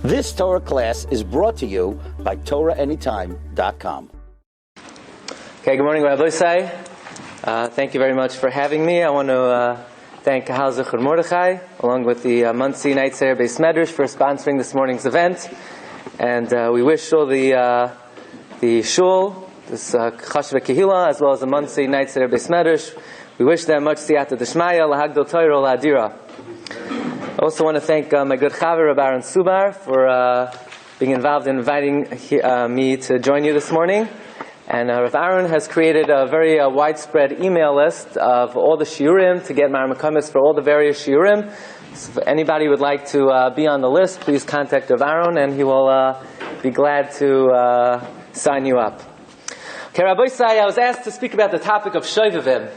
This Torah class is brought to you by TorahAnytime.com. Okay, good morning, Rabbi. Thank you very much for having me. I want to thank Kahal Zechur Mordechai, along with the Muncie Night Sefer Beis Medrash, for sponsoring this morning's event. And we wish all the shul, this Chashva Kehila, as well as the Muncie Night Sefer Beis Medrash, we wish them much siyata d'shmaya, lahagdol Torah, lahadira. I also want to thank my good Chaver, Rabbi Aaron Subar, for being involved in inviting me to join you this morning. And Rabbi Aaron has created a very widespread email list of all the shiurim to get maramakomis for all the various shiurim. So if anybody would like to be on the list, please contact Rabbi Aaron, and he will be glad to sign you up. Okay, Rabbi Sai, I was asked to speak about the topic of Shovavim.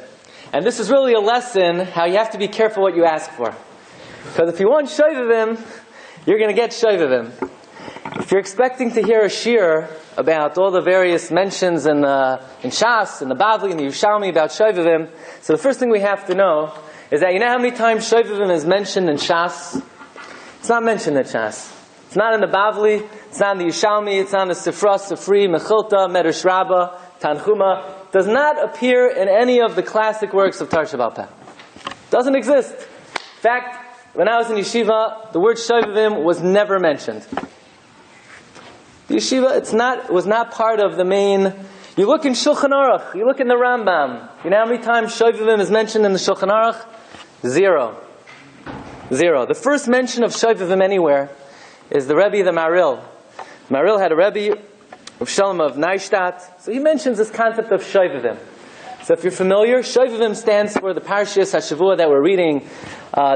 And this is really a lesson how you have to be careful what you ask for. Because if you want Shovavim, you're going to get Shovavim. If you're expecting to hear a shiur about all the various mentions in Shas, in the Bavli, in the Yerushalmi about Shovavim, so the first thing we have to know is that you know how many times Shovavim is mentioned in Shas? It's not mentioned in Shas. It's not in the Bavli, it's not in the Yerushalmi, it's not in the Sefer, Sefri, Mechilta, Medrash Rabbah, Tanchuma. It does not appear in any of the classic works of Torah Sheba'al Peh. It doesn't exist. In fact, when I was in yeshiva, the word Shovavim was never mentioned. The yeshiva, was not part of the main. You look in Shulchan Aruch, you look in the Rambam. You know how many times Shovavim is mentioned in the Shulchan Aruch? Zero. The first mention of Shovavim anywhere is the Rebbe, the Maril. Maril had a Rebbe, Rav Shalom of Neustadt. So he mentions this concept of Shovavim. So if you're familiar, Shovavim stands for the Parshas HaShavua that we're reading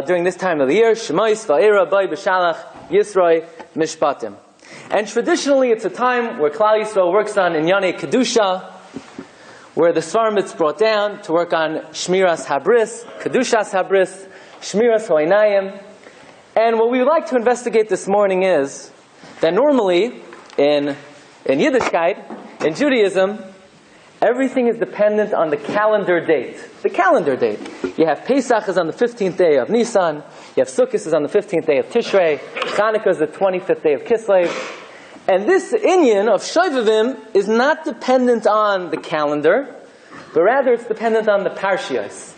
during this time of the year. Shemais, Va'era, Bai, B'Shalach, Yisroi, Mishpatim. And traditionally it's a time where Klal Yisrael works on Inyanei Kedusha, where the Svarim is brought down to work on Shmiras Habris, Kedushas Habris, Shmiras Hoinayim. And what we would like to investigate this morning is that normally in Yiddishkeit, in Judaism, everything is dependent on the calendar date. The calendar date. You have Pesach is on the 15th day of Nisan. You have Sukkot is on the 15th day of Tishrei. Chanukah is the 25th day of Kislev. And this inyan of Shovavim is not dependent on the calendar, but rather it's dependent on the Parshios.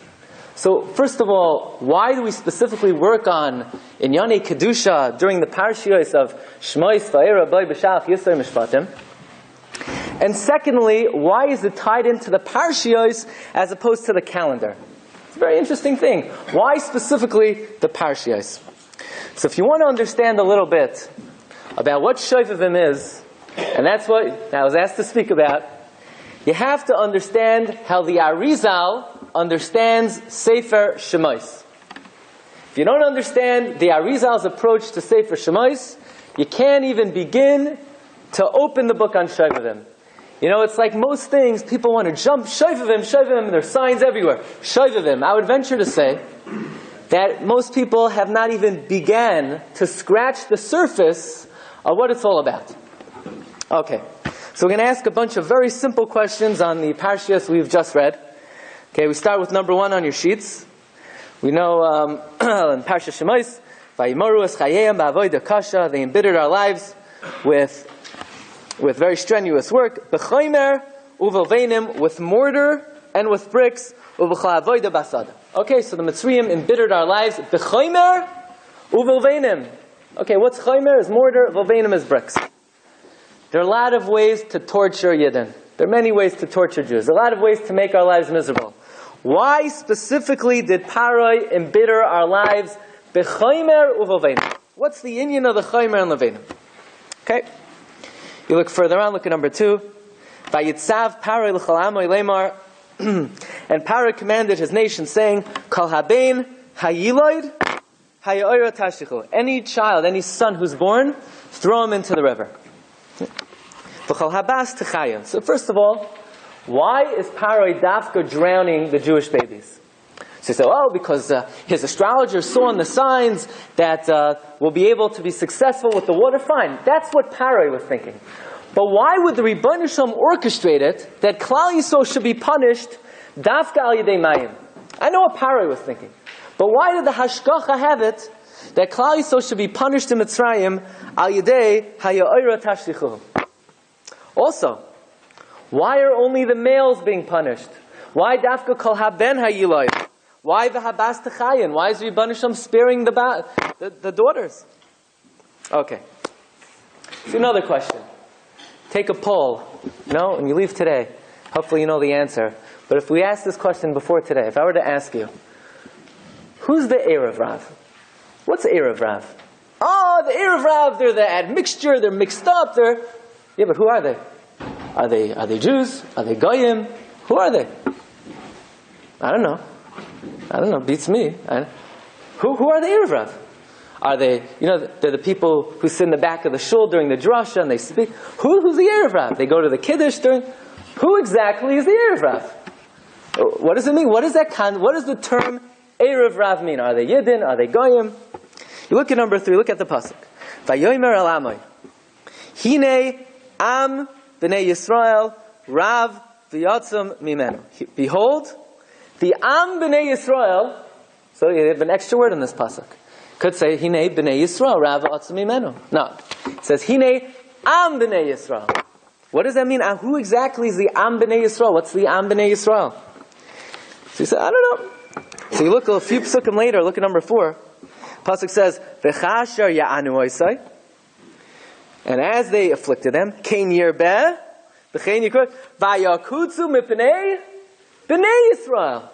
So first of all, why do we specifically work on Inyanei Kedusha during the Parshios of Shmois, Va'era, Bai, B'Shalach, Yisroi, Mishpatim? And secondly, why is it tied into the Parshios as opposed to the calendar? It's a very interesting thing. Why specifically the Parshios? So if you want to understand a little bit about what Shovavim is, and that's what I was asked to speak about, you have to understand how the Arizal understands Sefer Shemais. If you don't understand the Arizal's approach to Sefer Shemais, you can't even begin to open the book on Shovavim. You know, it's like most things, people want to jump Shovavim, there's signs everywhere. Shovavim. I would venture to say that most people have not even began to scratch the surface of what it's all about. Okay, so we're going to ask a bunch of very simple questions on the Parshas we've just read. Okay, we start with number 1 on your sheets. We know in Parsha Shemais, Vayimoru es chayeihem ba'avodah kasha, they embittered our lives with very strenuous work, b'chomer uvelveinim, with mortar and with bricks, uv'chal avodah basada. Okay, so the Mitzrayim embittered our lives, b'chomer uvelveinim. Okay, what's chomer is mortar, velveinim is bricks. There are a lot of ways to torture Yidden. There are many ways to torture Jews. There are a lot of ways to make our lives miserable. Why specifically did Paroi embitter our lives, b'chomer uvelveinim? What's the inyan of the chomer and leveinim? Okay. You look further on, look at number 2. Vayitzav Paroi l'chol amo lemar, and Paroi commanded his nation, saying, Kol habein hayiloid hayoira tashichu. Any child, any son who's born, throw him into the river. V'chol habas techayim. So first of all, why is Paroi dafka drowning the Jewish babies? So you say, oh, because his astrologer saw in the signs that we'll be able to be successful with the water. Fine. That's what Paroi was thinking. But why would the Rebbeinu Shalom orchestrate it that Klal Yisrael should be punished dafka al yedei mayim? I know what Paroi was thinking. But why did the Hashgacha have it that Klal Yisrael should be punished in Mitzrayim al yedei haya'ira tashlichu. Also, why are only the males being punished? Why dafka kol haben hayiloi? Why the habas techayin? Why is Rebbeinu Shem sparing the daughters? Okay. So another question. Take a poll, and you leave today. Hopefully you know the answer. But if we ask this question before today, if I were to ask you, who's the Erev Rav? What's the Erev Rav? Oh, the Erev Rav, they're the admixture, they're mixed up, Yeah, but who are they? Are they Jews? Are they Goyim? Who are they? I don't know, beats me. Who are the Erev Rav? Are they, they're the people who sit in the back of the shul during the drasha and they speak. Who's the Erev Rav? They go to the Kiddush who exactly is the Erev Rav? What does it mean? What does the term Erev Rav mean? Are they Yidden? Are they Goyim? You look at number 3, look at the pasuk. Vayomer el Amoy. Hine am b'nei Yisrael Rav v'yatzam mimenu. Behold, the am b'nei Yisrael. So you have an extra word in this pasuk. Could say Hine b'nei Yisrael Rav v'yatzam mimenu. No, it says Hine am b'nei Yisrael. What does that mean? Who exactly is the am b'nei Yisrael? What's the am b'nei Yisrael? So you say, I don't know. So you look a few psukim later, look at number 4. Pasuk says, V'chashar ya'anu oisai. And as they afflicted them, Kein yirbeh, V'chein yikrut, V'yakutsu mipnei b'nei Yisrael.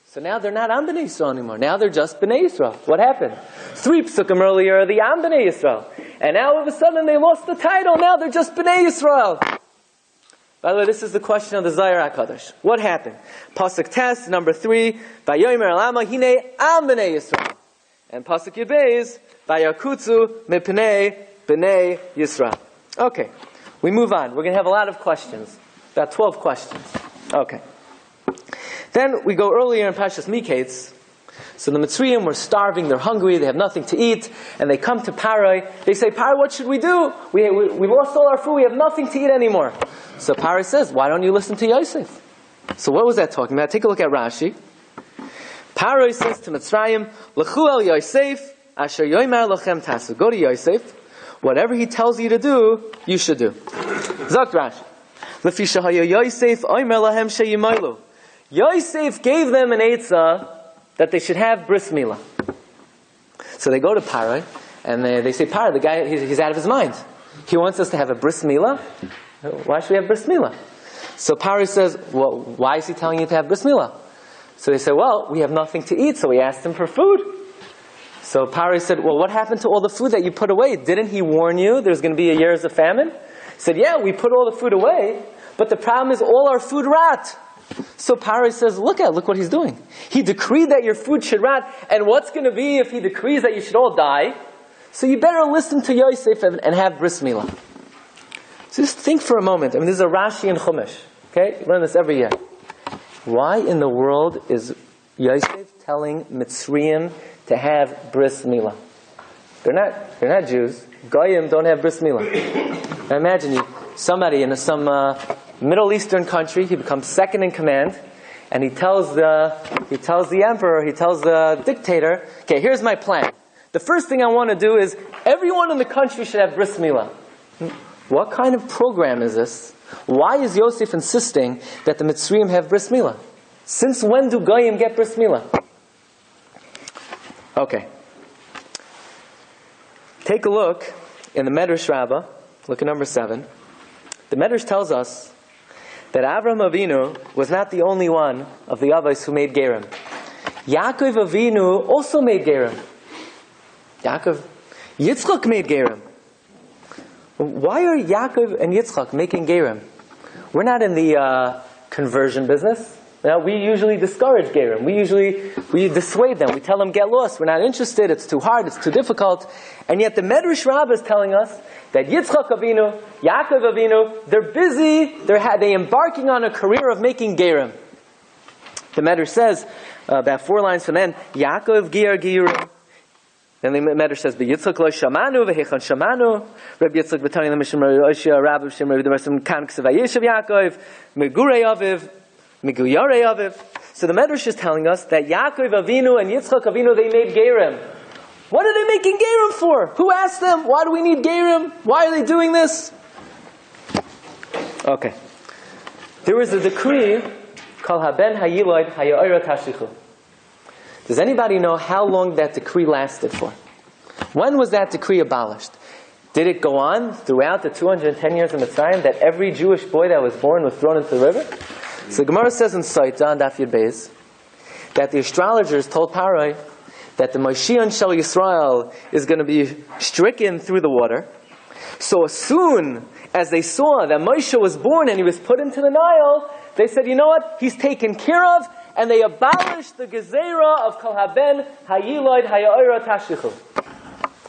So now they're not am b'nei Yisrael anymore. Now they're just b'nei Yisrael. What happened? 3 psukim earlier, the am b'nei Yisrael. And now all of a sudden they lost the title. Now they're just b'nei Yisrael. By the way, this is the question of the Zohar HaKadosh. What happened? Pasuk Tes, number 3, Vayomer el Ama hine am b'nei Yisrael. And Pasuk Yud Beis, Vayakutsu mipnei b'nei Yisrael. Okay, we move on. We're going to have a lot of questions. About 12 questions. Okay. Then we go earlier in Parshas Miketz. So the Mitzrayim were starving, they're hungry, they have nothing to eat, and they come to Parai. They say, Parai, what should we do? We lost all our food, we have nothing to eat anymore. So Parai says, why don't you listen to Yosef? So what was that talking about? Take a look at Rashi. Parai says to Mitzrayim, L'chu el Yosef, asher yomer lachem tasu. Go to Yosef. Whatever he tells you to do, you should do. Zok Rashi. L'fi shehaya Yosef, omer lahem sheyimaylu. Yosef gave them an eitzah that they should have bris milah. So they go to Parai, and they say, Parai, the guy, he's out of his mind. He wants us to have a bris milah. Why should we have bris milah? So Parai says, well, why is he telling you to have bris milah? So they say, well, we have nothing to eat, so we asked him for food. So Parai said, well, what happened to all the food that you put away? Didn't he warn you there's going to be a years of famine? He said, yeah, we put all the food away, but the problem is all our food rot. So Parai says, look what he's doing. He decreed that your food should rot, and what's going to be if he decrees that you should all die? So you better listen to Yosef and have bris milah. So just think for a moment. I mean, this is a Rashi in Chumash. Okay? You learn this every year. Why in the world is Yosef telling Mitzrayim to have bris milah? They're not Jews. Goyim don't have bris milah. Now imagine somebody in some Middle Eastern country, he becomes second in command, and he tells the emperor, he tells the dictator, okay, here's my plan. The first thing I want to do is everyone in the country should have bris milah. What kind of program is this? Why is Yosef insisting that the Mitzrayim have bris milah? Since when do Goyim get bris milah? Okay. Take a look in the Medrash Rabbah. Look at number 7. The Medrash tells us that Avraham Avinu was not the only one of the Avos who made Gerim. Yaakov Avinu also made Gerim. Yitzchak made Gerim. Why are Yaakov and Yitzchak making Gerim? We're not in the conversion business. Now, we usually discourage Gerim. We dissuade them. We tell them, get lost. We're not interested. It's too hard. It's too difficult. And yet the Medrash Rabbah is telling us that Yitzchak Avinu, Yaakov Avinu, they're busy. They're embarking on a career of making Gerim. The Medrash says, about 4 lines from then, Yaakov Gir Girim. Then the Medrash says, "Yitzchak lo shamanu v'hechon shamanu." Rabbi Yitzchak b'tani l'mishim Roshia Rabbi Shem Rabbi Devasim kan ksevayishav Yaakov megurei aviv meguyarei aviv. So the Medrash is telling us that Yaakov Avinu and Yitzchak Avinu they made Gerim. What are they making Gerim for? Who asked them? Why do we need Gerim? Why are they doing this? Okay. There was a decree called Haben Hayiloid Haya'ira Tashichu. Does anybody know how long that decree lasted for? When was that decree abolished? Did it go on throughout the 210 years of Mitzrayim that every Jewish boy that was born was thrown into the river? So the Gemara says in Saita on Daf Yud Beis that the astrologers told Parai that the Moshiach Shel Yisrael is going to be stricken through the water. So as soon as they saw that Moshe was born and he was put into the Nile, they said, you know what? He's taken care of, and they abolished the Gezerah of Kol Haben Hayiloid Haya'ira Tashichu.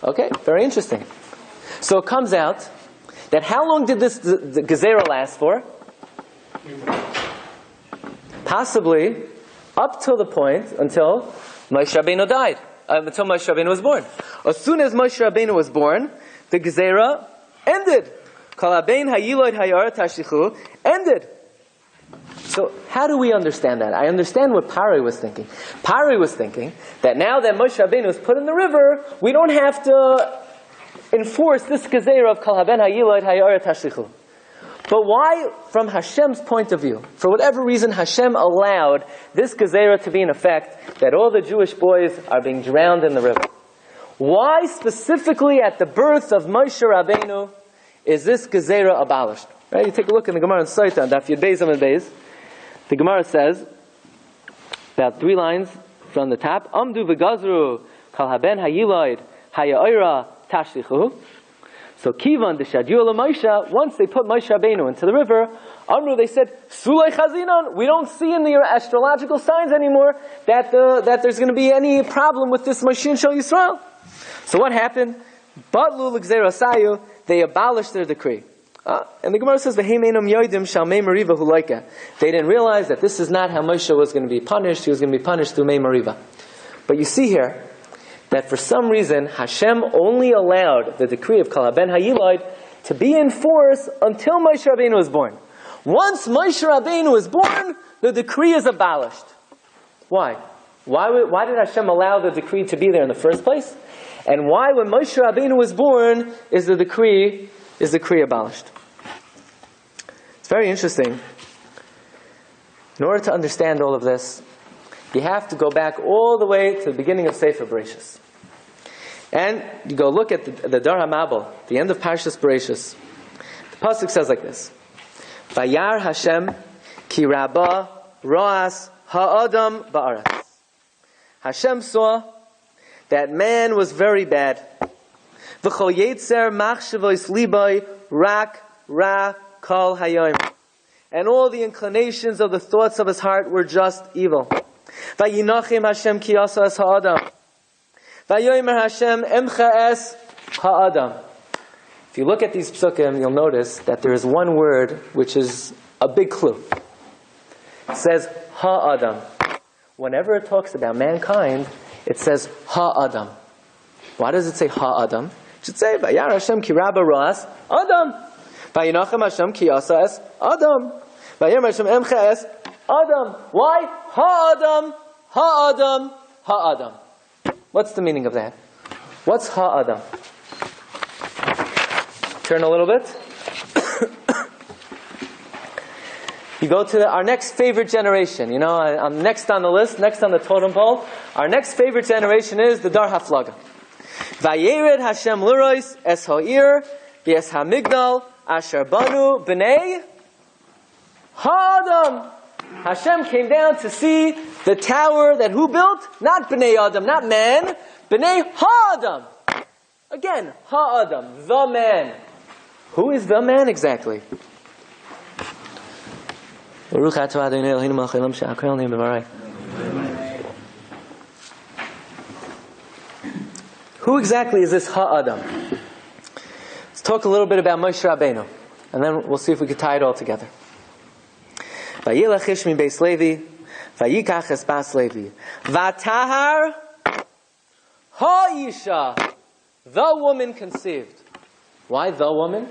Okay, very interesting. So it comes out that how long did the Gezerah last for? Possibly up till the point until Moshe Rabbeinu died, until Moshe Rabbeinu was born. As soon as Moshe Rabbeinu was born, the Gezerah ended. Kol Haben Hayiloid Haya'ira Tashichu ended. So how do we understand that? I understand what Parai was thinking. Parai was thinking that now that Moshe Rabbeinu was put in the river, we don't have to enforce this gezerah of Kol Haben Hayiloid Haya'ira Tashichu. But why, from Hashem's point of view, for whatever reason Hashem allowed this gezerah to be in effect, that all the Jewish boys are being drowned in the river? Why specifically at the birth of Moshe Rabbeinu is this gezerah abolished? Right? You take a look in the Gemara in Saita, Daf Yud Beis Amud Beis. The Gemara says, about 3 lines from the top, Amdu v'gazru Kol Haben Hayiloid Haya'ira Tashichu. So Kivan d'shadyu l'Moshe, once they put Moshe Rabbeinu into the river, Amru, they said, Sulei Chazinon, we don't see in the astrological signs anymore that there's going to be any problem with this Moshiach Shel Yisrael. So what happened? Batlu l'gzera sayu, they abolished their decree. And the Gemara says, they didn't realize that this is not how Moshe was going to be punished. He was going to be punished through Mei Mariva. But you see here that for some reason Hashem only allowed the decree of Kol Haben Hayiloid to be in force until Moshe Rabbeinu was born. Once Moshe Rabbeinu was born, the decree is abolished. Why? Why did Hashem allow the decree to be there in the first place? And why, when Moshe Rabbeinu was born, is the decree abolished? It's very interesting. In order to understand all of this, you have to go back all the way to the beginning of Sefer Bereshit. And you go look at the Dar HaMabel, the end of Parshas Bereshit. The pasuk says like this: Vayar Hashem ki rabba ro'as ha'adam ba'aretz. Hashem saw that man was very bad. V'chol yetzer machshavos libay rak ra kol hayom. And all the inclinations of the thoughts of his heart were just evil. Vayinachim Hashem ki asa es ha'adam. Vayomer Hashem emcha es ha'adam. If you look at these psukim, you'll notice that there is one word which is a big clue. It says ha'adam. Whenever it talks about mankind, it says ha'adam. Why does it say ha'adam? It should say Vayar Hashem ki rabba ro'as adam. Vayinachem Hashem ki asa es adam. Vayomer Hashem emcha es adam. Why? Ha'adam, ha'adam, ha'adam. What's the meaning of that? What's ha'adam? Turn a little bit. You go to our next favorite generation. You know, I'm next on the list, next on the totem pole. Our next favorite generation is the Dar Haflaga. Vayered Hashem Lurois es ha'ir v'es ha'migdal asher banu b'nei ha'adam. Hashem came down to see the tower that who built? Not B'nai Adam, not man. B'nai Ha'adam. Again, Ha'adam, the man. Who is the man exactly? Who exactly is this Ha'adam? Let's talk a little bit about Moshe Rabbeinu, and then we'll see if we can tie it all together. Vayilach ish mi beis Levi, vayikach es bas Levi, vatahar ha'isha, the woman conceived. Why the woman?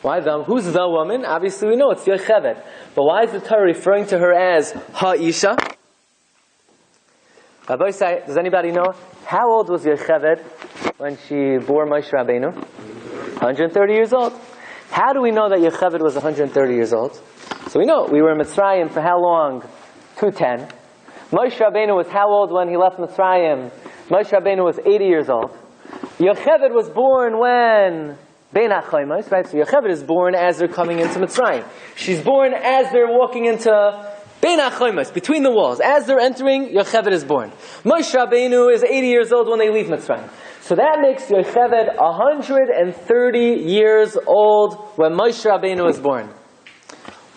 Why the? Who's the woman? Obviously we know it's Yocheved. But why is the Torah referring to her as ha'isha? Rabbi say, does anybody know How old was Yocheved when she bore Moshe Rabbeinu? 130 years old. How do we know that Yocheved was 130 years old? So we know, we were in Mitzrayim for how long? 210. Moshe Rabbeinu was how old when he left Mitzrayim? Moshe Rabbeinu was 80 years old. Yocheved was born when? Bein HaChoimos, right? So Yocheved is born as they're coming into Mitzrayim. She's born as they're walking into Bein HaChoimos, between the walls. As they're entering, Yocheved is born. Moshe Rabbeinu is 80 years old when they leave Mitzrayim. So that makes Yocheved 130 years old when Moshe Rabbeinu was born.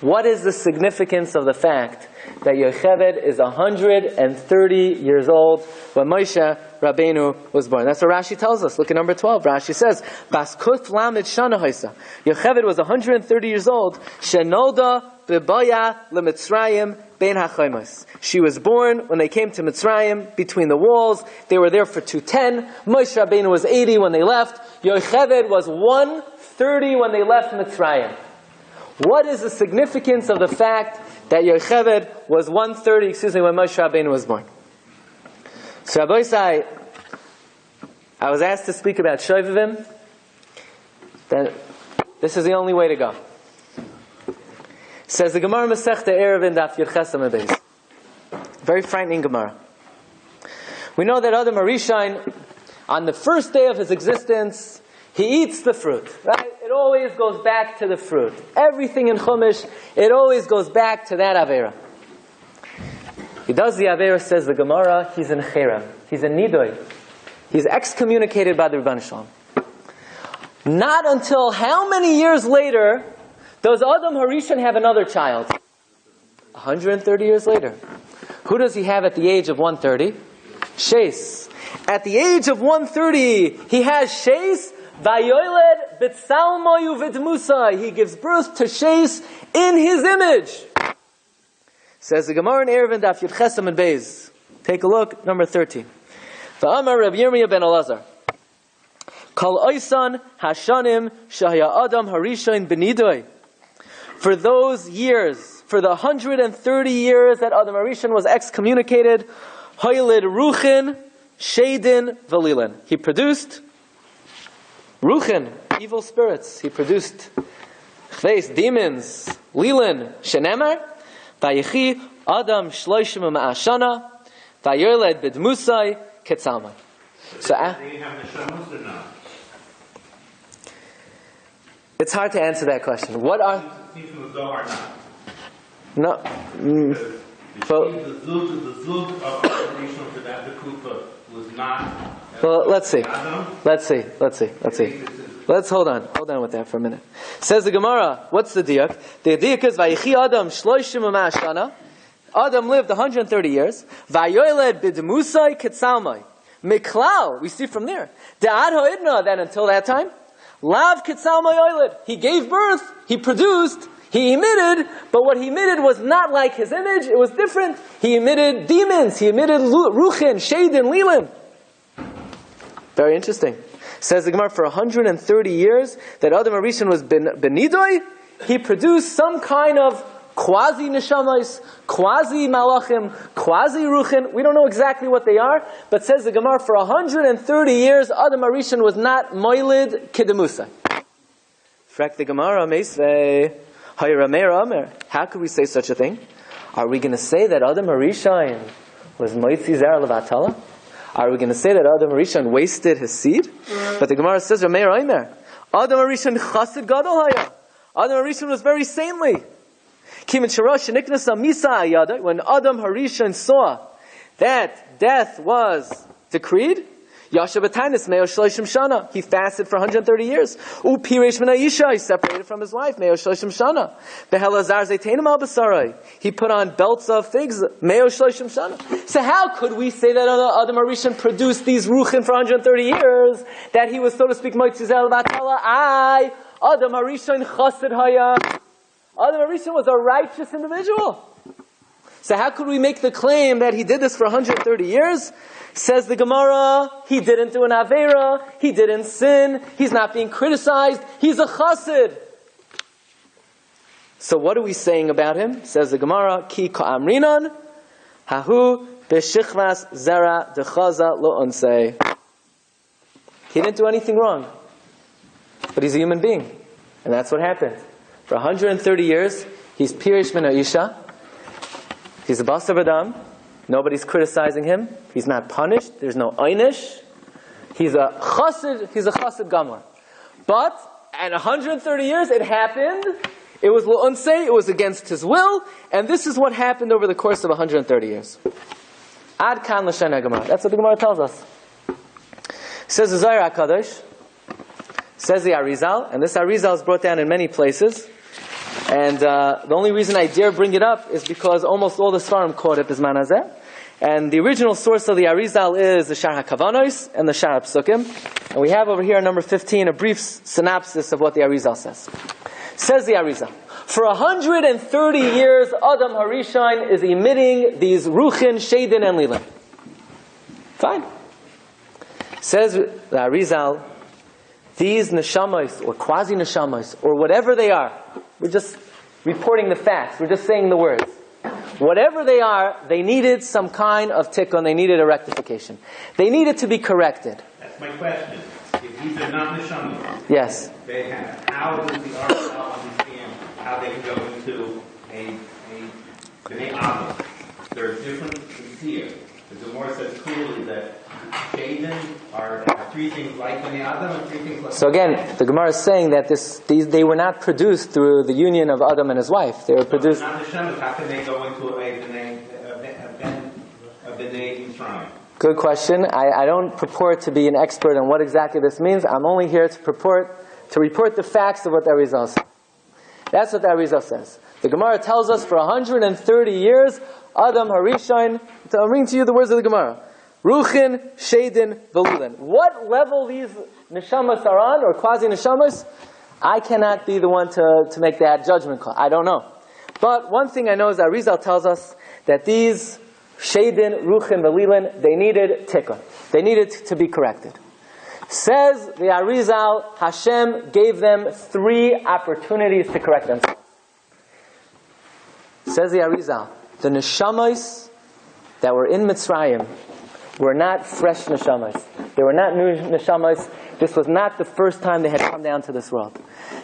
What is the significance of the fact that Yocheved is 130 years old when Moshe Rabbeinu was born? That's what Rashi tells us. Look at number 12. Rashi says, Bas Kuf Lamed Shana Hoisa. Yocheved was 130 years old. Shenoda B'Baya LeMitzrayim Bein HaChoimos. She was born when they came to Mitzrayim, between the walls. They were there for 210. Moshe Rabbeinu was 80 when they left. Yocheved was 130 when they left Mitzrayim. What is the significance of the fact that Yocheved was 130, when Moshe Rabbeinu was born? So Rabbi I was asked to speak about Shovavim. Then this is the only way to go. Says the Gemara Masechta Erev Daf Yud Ches Amud Beis. Very frightening Gemara. We know that Adam HaRishon, on the first day of his existence, he eats the fruit, right? It always goes back to the fruit. Everything in Chumash, it always goes back to that Avera. He does the Avera, says the Gemara, he's in Cherem. He's in Nidoy. He's excommunicated by the Rebbeinu Shalom. Not until how many years later does Adam HaRishon have another child? 130 years later. Who does he have at the age of 130? Shes. At the age of 130, he has Shes. Vayoyled b'tzalmoyu v'dmusai. He gives birth to Shes in his image. Says the Gemara in Erev Daf Yud Ches Amud Beis. Take a look, number 13. V'amar Rav Yirmiyah ben Elazar. Kol oisan hashanim shahya Adam HaRishon b'nidoy. For those years, for the 130 years that Adam HaRishon was excommunicated, hoyled ruchin, shadin, v'lilin. He produced Ruchin, evil spirits. He produced chveis, demons, lilin, shenemar, vayichi, Adam shloishim ma'ashana, vayoled b'dmusai, ketzalmai. So, it's hard to answer that question. What are... No. The zug of Rishon for that Bekufa was not... Well, let's see. Let's hold on with that for a minute. Says the Gemara, what's the diak? The diak is Vayichi Adam shloishim u'ma'ashana. Adam lived 130 years. Vayoyled b'dmusai ketzalmai. Miklal, we see from there. De'ad ha'idna, then until that time. Lav ketzalmai oyled. He gave birth, he produced, he emitted, but what he emitted was not like his image, it was different. He emitted demons, he emitted ruchin, shadin, lilin. Very interesting. Says the Gemara, for 130 years that Adam HaRishon was benidoy, he produced some kind of quasi-neshamais, quasi-malachim, quasi-ruchin. We don't know exactly what they are, but says the Gemara, for 130 years Adam HaRishon was not moilid kedemusa. Frak the Gemara, meisvei, hayrameir amer. How could we say such a thing? Are we going to say that Adam HaRishon was moitzi zera levatala? Are we going to say that Adam HaRishon wasted his seed? But the Gemara says, Rameir Omer, Adam HaRishon chassid gadol haya. Adam HaRishon was very saintly. When Adam HaRishon saw that death was decreed, he fasted for 130 years. He separated from his wife. He put on belts of figs. So how could we say that Adam HaRishon produced these ruchin for 130 years? That he was, so to speak, Adam HaRishon chassid haya. Adam HaRishon was a righteous individual. So how could we make the claim that he did this for 130 years? Says the Gemara, he didn't do an Avera, he didn't sin, he's not being criticized, he's a chassid. So what are we saying about him? Says the Gemara, Ki ka'amrinan, hahu B'shichvas zera dechaza lo unsei. He didn't do anything wrong. But he's a human being. And that's what happened. For 130 years, he's pirish min ha'isha. He's a basar v'dam. Nobody's criticizing him. He's not punished. There's no einish. He's a chassid gamor. But at 130 years, it happened. It was lo unsei. It was against his will. And this is what happened over the course of 130 years. Ad kan l'shen ha'gemara. That's what the Gemara tells us. Says the Zohar HaKadosh. Says the Arizal. And this Arizal is brought down in many places. And the only reason I dare bring it up is because almost all the Svarim caught it Bizman Hazeh. And the original source of the Arizal is the Shar HaKavanos and the Shar HaPsukim. And we have over here, number 15, a brief synopsis of what the Arizal says. Says the Arizal, for 130 years, Adam HaRishon is emitting these Ruchin, Shadin, and Lilin. Fine. Says the Arizal, these Neshamas, or quasi-Neshamas, or whatever they are, we're just reporting the facts, we're just saying the words. Whatever they are, they needed some kind of tikkun, they needed a rectification. They needed to be corrected. That's my question. If these are not neshamas, yes. How does the Arizal understand how they can go into a B'nai Adam? There are different things here. The Gemara says clearly that Shaden are three things like B'nai Adam and three things like... So again, the Gemara is saying that they were not produced through the union of Adam and his wife. They were produced... Not neshamas, how can they go into a B'nai Yisrael? Good question. I don't purport to be an expert on what exactly this means. I'm only here to report the facts of what the Arizal says. That's what the Arizal says. The Gemara tells us for 130 years, Adam HaRishon, I'm reading to you the words of the Gemara, Ruchin, Shadin, Velulin. What level these neshamas are on, or quasi-neshamas, I cannot be the one to make that judgment call. I don't know. But one thing I know is that Arizal tells us that these Shadin, Ruchin, Velilin, they needed tikkun. They needed to be corrected. Says the Arizal, Hashem gave them 3 opportunities to correct themselves. Says the Arizal, the neshamas that were in Mitzrayim were not fresh neshamas. They were not new neshamas. This was not the first time they had come down to this world.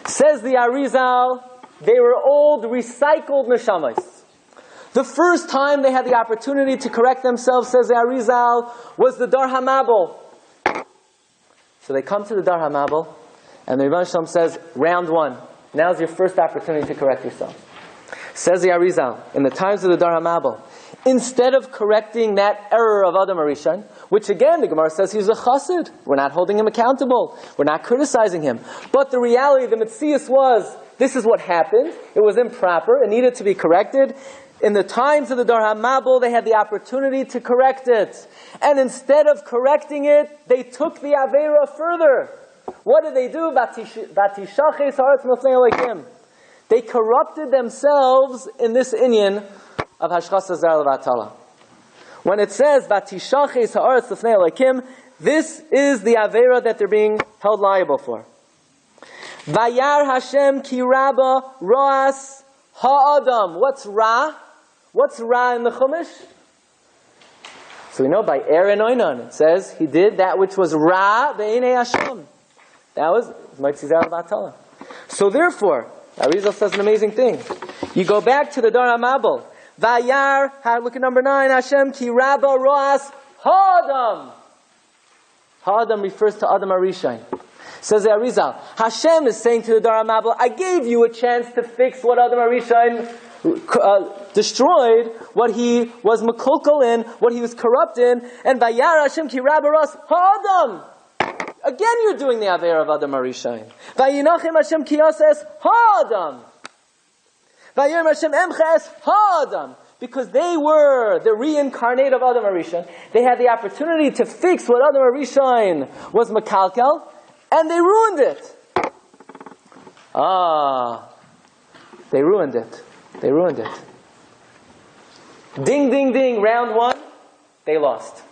Says the Arizal, they were old, recycled neshamas. The first time they had the opportunity to correct themselves, says the Arizal, was the Dar HaMabel. So they come to the Dar HaMabel, and the Rebbe Shalom says, round 1. Now's your first opportunity to correct yourself. Says the Arizal, in the times of the Dar HaMabel, instead of correcting that error of Adam HaRishon, which again, the Gemara says he's a chassid. We're not holding him accountable. We're not criticizing him. But the reality, the Metzius was, this is what happened. It was improper. It needed to be corrected. In the times of the Dar HaMabel, they had the opportunity to correct it. And instead of correcting it, they took the Aveira further. What did they do? They corrupted themselves in this inyan of Hashchas Zar Levatala. When it says, this is the Aveira that they're being held liable for. Vayar Hashem ki rabba ro'as ha'adam. What's Ra? What's Ra in the Chumash? So we know by Er and Oinan, it says he did that which was Ra ve'enei Hashem. That was Moitzi Zar Levatala. So therefore, Arizal says an amazing thing. You go back to the Dar HaMabel. Vayar, look at number 9, Hashem ki rabba ro'as ha'adam. Ha'adam refers to Adam HaRishon. Says the Arizal, Hashem is saying to the Dar HaMabel, I gave you a chance to fix what Adam HaRishon destroyed, what he was makulkal in, what he was corrupt in, and Vayar Hashem ki rabba ro'as ha'adam. Again, you're doing the Aveir of Adam HaRishon. Vayinachem Hashem ki yaseh ha'adam. Vayir Hashem emches ha'adam. Because they were the reincarnate of Adam HaRishon. They had the opportunity to fix what Adam HaRishon was makalkel, and they ruined it. They ruined it. They ruined it. Ding, ding, ding. Round 1, they lost.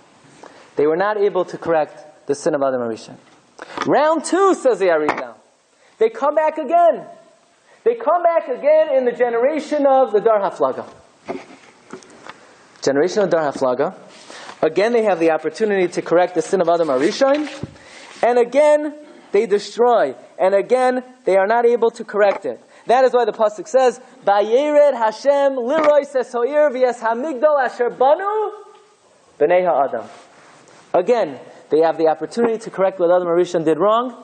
They were not able to correct the sin of Adam HaRishon. Round 2, says the Arizal, they come back again. They come back again in the generation of the Dar HaFlaga. generation of Dar HaFlaga. Again, they have the opportunity to correct the sin of Adam HaRishon. And again, they destroy. And again, they are not able to correct it. That is why the pasuk says, "Vayered Hashem lirois es ha'ir v'es hamigdal asher banu b'nei ha'adam." Again, they have the opportunity to correct what Adam HaRishon did wrong,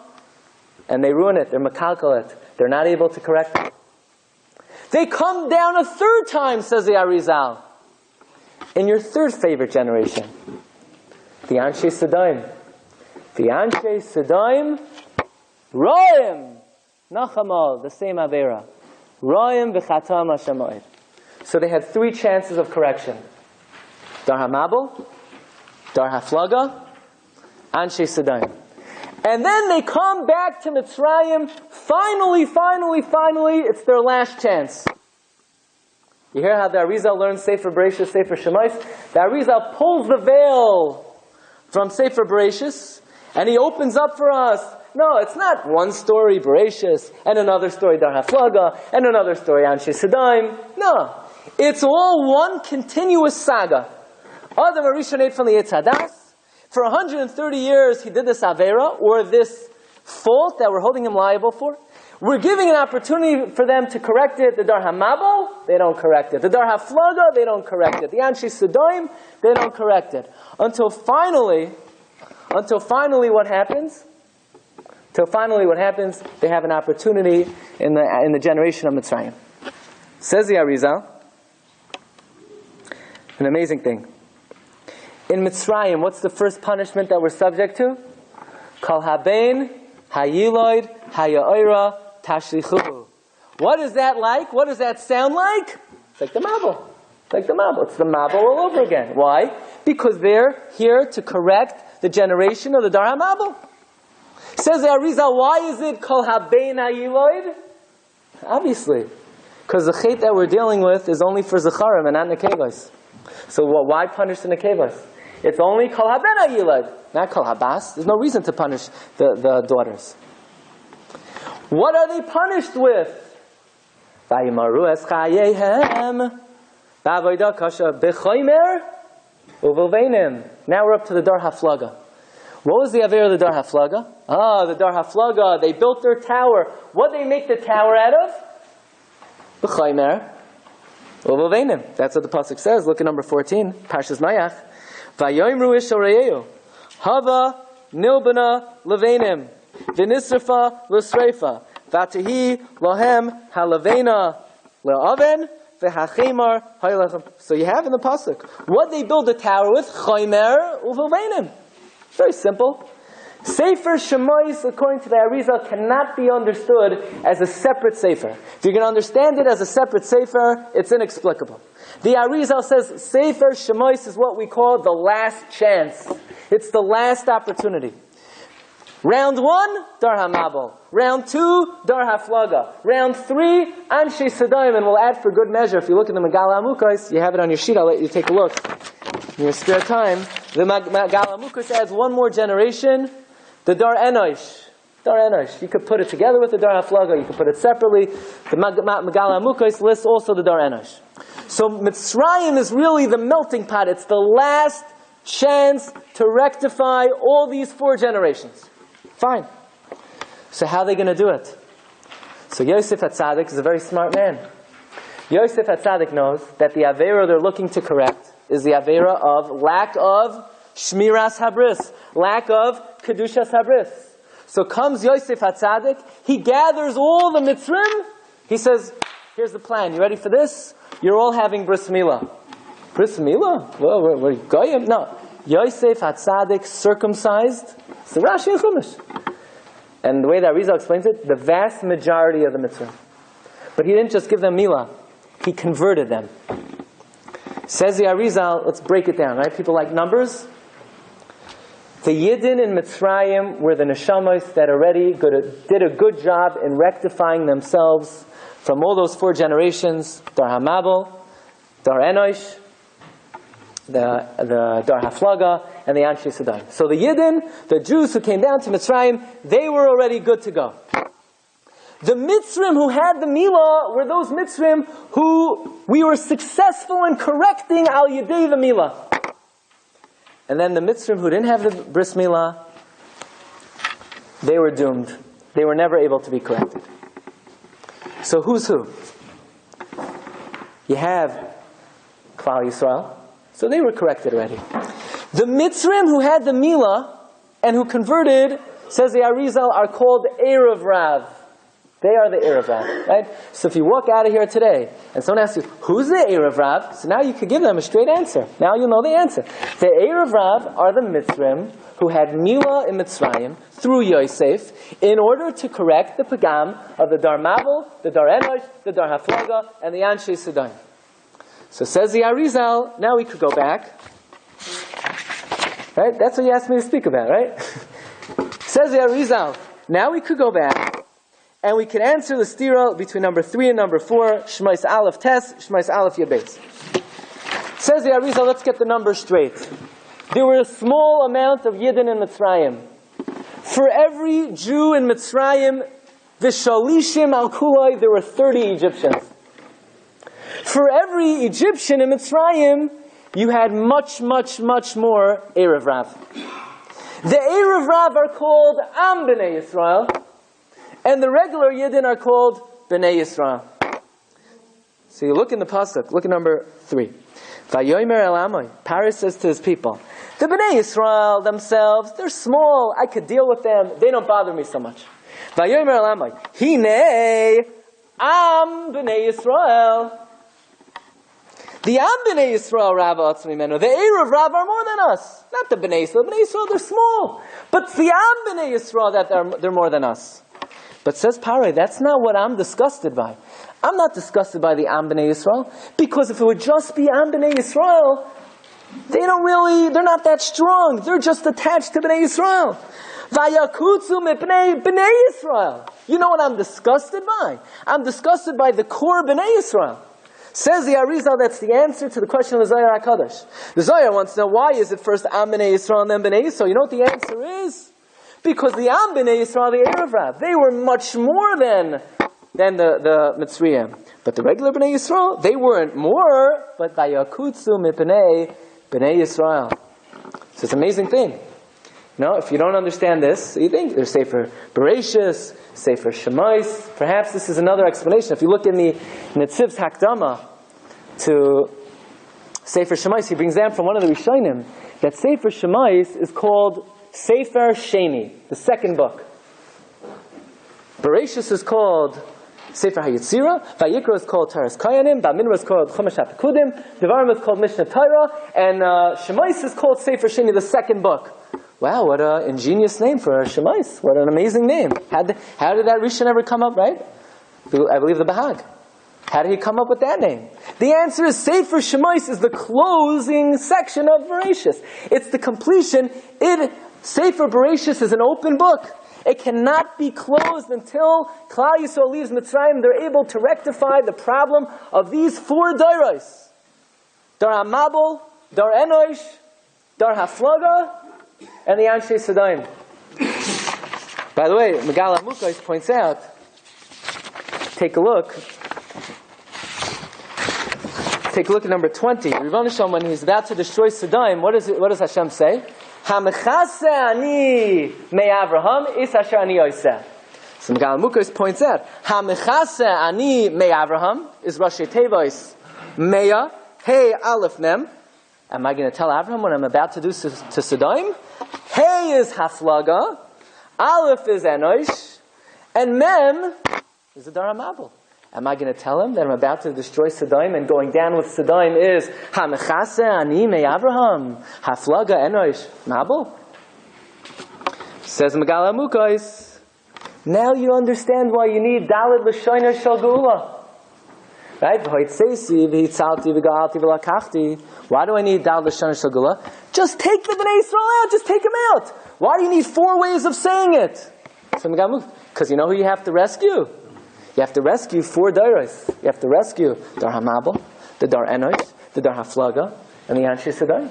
and they ruin it. They're makalkal it. They're not able to correct it. They come down a third time, says the Arizal, in your third favorite generation, the Anshe Sodom. The Anshe Sodom, Roim, Nachamal, the same Avera. Roim v'chatam Hashemoed. So they had 3 chances of correction. Dar HaMabel, Dar HaFlaga, Anshe Sodom. And then they come back to Mitzrayim. Finally, it's their last chance. You hear how the Arizal learns Sefer Bereshit, Sefer Shemais? The Arizal pulls the veil from Sefer Bereshit, and he opens up for us. No, it's not one story, Bereshit, and another story, Dar HaFlaga, and another story, Anshe Sodom. No. It's all one continuous saga. Adam HaRishon ate from the Eitz Hadas. For 130 years, he did this Avera, or this fault that we're holding him liable for. We're giving an opportunity for them to correct it. The Dar HaMabel, they don't correct it. The Dar HaFlaga, they don't correct it. The Anshe Sodom, they don't correct it. Until finally, what happens? They have an opportunity in the generation of Mitzrayim. Says the Arizal, an amazing thing. In Mitzrayim, what's the first punishment that we're subject to? Kol habein, hayiloid, haya'ira, tashlichuhu. What is that like? What does that sound like? It's like the Mabel. It's the Mabel all over again. Why? Because they're here to correct the generation of the Dar HaMabel. Says the Arizal, why is it Kol habein, hayiloid? Obviously. Because the chait that we're dealing with is only for Zecharim and not Nekevos. So why punish the Nekevos? It's only Kol haben hayilad, not Kol habas. There's no reason to punish the daughters. What are they punished with? Vayimaru es chayehem ba'avodah kasha b'chomer uvilveinim. Now we're up to the Dar HaFlaga. What was the Aver of the Dar HaFlaga? The Dar HaFlaga, they built their tower. What did they make the tower out of? B'chomer uvilveinim. That's what the pasuk says. Look at number 14, Parshas Mayach. Vayoimru ishoreyu, hava nilbana leveinim, v'nisrafa l'sreifa, v'atahi lohem halavena le'aven, v'hachemar ha'ilachem. So you have in the pasuk, what they build a tower with? Chaymer u'v'veinim. Very simple. Sefer Shemais, according to the Arizal, cannot be understood as a separate Sefer. If you're going to understand it as a separate Sefer, it's inexplicable. The Arizal says Sefer Shemais is what we call the last chance. It's the last opportunity. Round 1, Dar HaMabel. Round 2, Dar HaFlaga. Round 3, Anshe Sodom. And we'll add for good measure, if you look in the Megala Amukos, you have it on your sheet, I'll let you take a look. In your spare time, the Megala Amukos adds one more generation, the Dar Enosh. Dar Enosh. You could put it together with the Dar HaFlaga, you could put it separately. The Megala Amukos lists also the Dar Enosh. So Mitzrayim is really the melting pot. It's the last chance to rectify all these 4 generations. Fine. So how are they going to do it? So Yosef HaTzadik is a very smart man. Yosef HaTzadik knows that the Avera they're looking to correct is the Avera of lack of Shmiras Habris, lack of Kedushas Habris. So comes Yosef HaTzadik, he gathers all the Mitzrim, he says, here's the plan, you ready for this? You're all having Bris Milah. Bris Milah? Well, we're Goyim? No. Yosef HaTzadik circumcised. It's the Rashi and Chumash. And the way that Arizal explains it, the vast majority of the Mitzrim. But he didn't just give them Milah. He converted them. Says the Arizal, let's break it down, right? People like numbers. The Yidden in Mitzrayim were the Neshamas that already did a good job in rectifying themselves from all those 4 generations, Dar HaMabel, Dar Enosh, the Dar HaFlaga, and the Anshe Sodom. So the Yidden, the Jews who came down to Mitzrayim, they were already good to go. The Mitzrim who had the Milah were those Mitzrim who we were successful in correcting al Yedei the Milah. And then the Mitzrim who didn't have the Bris Milah, they were doomed. They were never able to be corrected. So who's who? You have Klal Yisrael, so they were corrected already. The Mitzrim who had the Milah and who converted, says the Arizal, are called Erev Rav. They are the Erev Rav, right? So if you walk out of here today and someone asks you, who's the Erev Rav? So now you could give them a straight answer. Now you know the answer. The Erev Rav are the Mitzrim who had Milah in Mitzrayim through Yosef in order to correct the Pagam of the Dar Mabel, the Dar Enosh, the Dar Haflaga, and the Anshe Sidon. So says the Arizal, now we could go back. Right? That's what you asked me to speak about, right? Says the Arizal, now we could go back and we can answer the stira between number 3 and number 4, Shmais Aleph Tes, Shmais Aleph Yabes. Says the Arizal, let's get the numbers straight. There were a small amount of Yidden in Mitzrayim. For every Jew in Mitzrayim, Vishalishim al Kulai, there were 30 Egyptians. For every Egyptian in Mitzrayim, you had much, much, much more Erev Rav. The Erev Rav are called Am B'nai Yisrael, and the regular Yidden are called B'nai Yisrael. So you look in the pasuk, look at number 3. Vayomer el Amoy, Paris says to his people, the B'nai Yisrael themselves, they're small, I could deal with them, they don't bother me so much. Vayomer el Amoy, Hinei Am B'nai Yisrael. The Am B'nai Yisrael Rav Atzmi Menu, the Erev Rav are more than us. Not the B'nai Yisrael. The B'nai Yisrael, they're small. But it's the Am B'nai Yisrael that they're more than us. But says Paray, that's not what I'm disgusted by. I'm not disgusted by the Am B'nai Yisrael, because if it would just be Am B'nai Yisrael, they're not that strong. They're just attached to B'nai Yisrael. Vayakutsu mipnei B'nai Yisrael. You know what I'm disgusted by? I'm disgusted by the core B'nai Yisrael. Says the Arizal, that's the answer to the question of the Zohar HaKadosh. The Zohar wants to know, why is it first Am B'nai Yisrael and then B'nai Yisrael? You know what the answer is? Because the Am B'nai Yisrael, the Erev Rav, they were much more than the Mitzrayim. But the regular B'nai Yisrael, they weren't more, but Vayakutsu mipnei B'nai Yisrael. So it's an amazing thing. If you don't understand this, you think there's Sefer Bereshit, Sefer Shemais. Perhaps this is another explanation. If you look in the Netziv's Hakdama to Sefer Shemais, he brings down from one of the Rishonim that Sefer Shemais is called Sefer Sheni, the second book. Bereshit is called Sefer HaYetzira, Vayikra is called Taras Kayanim, Bamidbar is called Chumash HaPekudim, Devarim is called Mishnah Torah, and Shemais is called Sefer Sheni, the second book. Wow, what an ingenious name for a Shemais. What an amazing name. How did that Rishon ever come up, right? I believe the Bahag. How did he come up with that name? The answer is Sefer Shemais is the closing section of Bereshit. It's the completion. Sefer Bereshit is an open book. It cannot be closed until Klal Yisrael leaves Mitzrayim. They're able to rectify the problem of these 4 Dairos. Dar HaMabel, Dar Enosh, Dar Haflaga, and the Anshe Sidon. By the way, Megala Mukais points out, take a look at number 20. Rivon Hashem, when he's about to destroy Sidon, what does Hashem say? Hamechase ani me Avraham is asher ani oseh. So Megala Mukais points out, Hamechase ani me Avraham is Rashi Tevois Meya, Hey Aleph Mem. Am I going to tell Avraham what I'm about to do to Sodom? Hey is Haflaga, Aleph is Enosh, and Mem is the Dar HaMabel. Am I going to tell him that I'm about to destroy Sodom, and going down with Sodom is Hamechase ani me Avraham, Haflaga Enosh Mabel? Says Megala Mukais, now you understand why you need Daled L'Shoiner Shel Geula. Right? Why do I need Dal L'Shon Shel Geula? Just take the Bnei Yisrael out. Just take them out. Why do you need 4 ways of saying it? Because you know who you have to rescue? You have to rescue 4 Dairos. You have to rescue Dar HaMabel, the Dar Enosh, the Dar Haflaga, and the Anshe Sidon.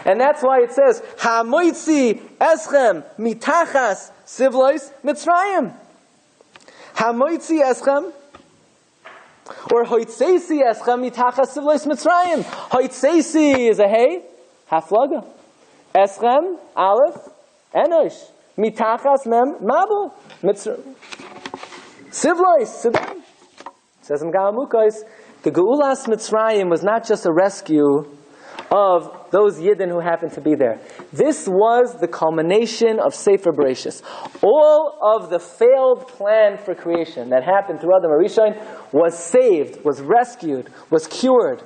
And that's why it says, Ha'moitzi eschem mitachas sivlois Mitzrayim. Hamoitzi eschem, or hoitzeisi eschem mitachas sivlois Mitzrayim. Hoitzeisi is a hey, haflaga. Eschem, aleph, enosh. Mitachas mem, mabel. Mitzrayim. Sivlois, Sidon. Says in Galamukos, the Geulas Mitzrayim was not just a rescue of those Yidden who happened to be there. This was the culmination of Sefer Bereshit. All of the failed plan for creation that happened through Adam HaRishon was saved, was rescued, was cured.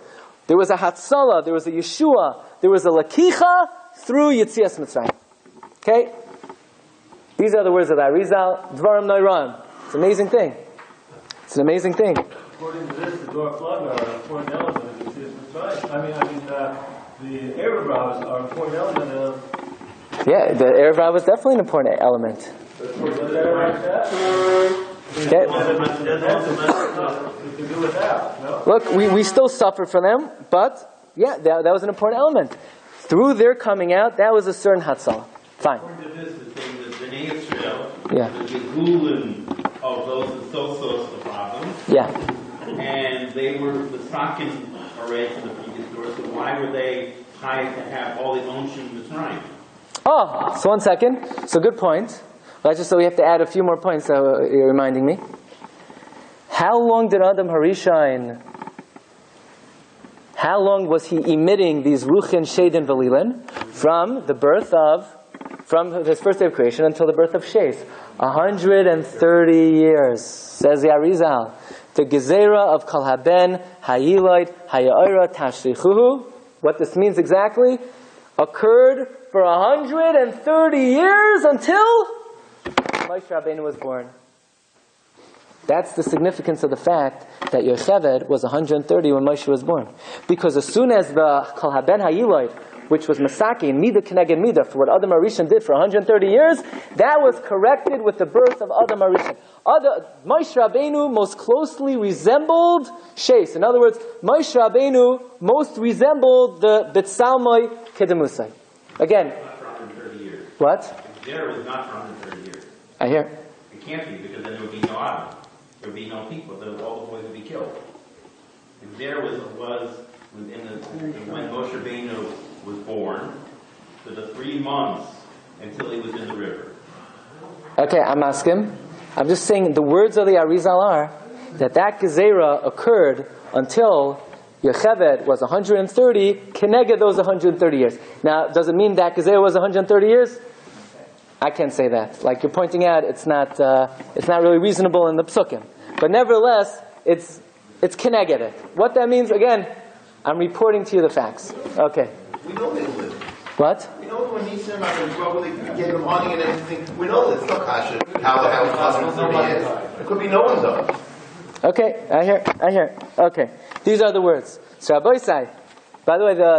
There was a Hatzalah, there was a Yeshua, there was a Lakicha through Yetzias Mitzrayim. Okay? These are the words of the Arizal, Dvarim Noiram. It's an amazing thing. It's an amazing thing. According to this, the Dor Plug are an important element of Yetzias Mitzrayim. The Erev Rav are an important element of... Yeah, the Erev Rav was definitely an important element. Okay. Look, we still suffer from them, but yeah, that was an important element. Through their coming out, that was a certain Hatzalah. Fine. According to this, it's saying that Bnei Israel, yeah, the Gegulim of those Sosos of Adam, yeah, and they were the Sakin already from the previous door, so why were they hired to have all the Onshin Mitzrayim? Oh, so 1 second. So good point. So we have to add a few more points, so you're reminding me. How long did Adam HaRishon, how long was he emitting these Ruchin, Shedin, Velilin from his first day of creation until the birth of Shes? 130 years, says the Arizal. The Gezerah of Kol Haben, Hayiloid, Haya'ira, Tashrichuhu. What this means exactly occurred for 130 years until Moshe Rabbeinu was born. That's the significance of the fact that Yocheved was 130 when Moshe was born. Because as soon as the Kol Haben Hayiloid, which was Masaki and Midah Keneged Midah, for what Adam HaRishon did for 130 years, that was corrected with the birth of Adam HaRishon. Moshe Rabbeinu most closely resembled Shes. In other words, Moshe Rabbeinu most resembled the B'tzalmoi Kedemusai. Again. Not for 130 years. What? There was not for 130 years. I hear. It can't be, because then there would be no Adam. There would be no people. All the boys would be killed. And there was when Moshe Rabbeinu was born, for the 3 months until he was in the river. Okay, I'm asking. I'm just saying the words of the Arizal are that Gezerah occurred until Yocheved was 130, Keneged those 130 years. Now, does it mean that Gezerah was 130 years? I can't say that. Like you're pointing out, it's not really reasonable in the Psukim. But nevertheless, it's Keneged it. What that means, again, I'm reporting to you the facts. Okay. We know they lived. What? We know when he said about the trouble, they gave him honey and everything. We know that it's not kasha. How it was 130 years. It could be no one though. Okay, I hear. Okay, these are the words. So Rabbi say, by the way, the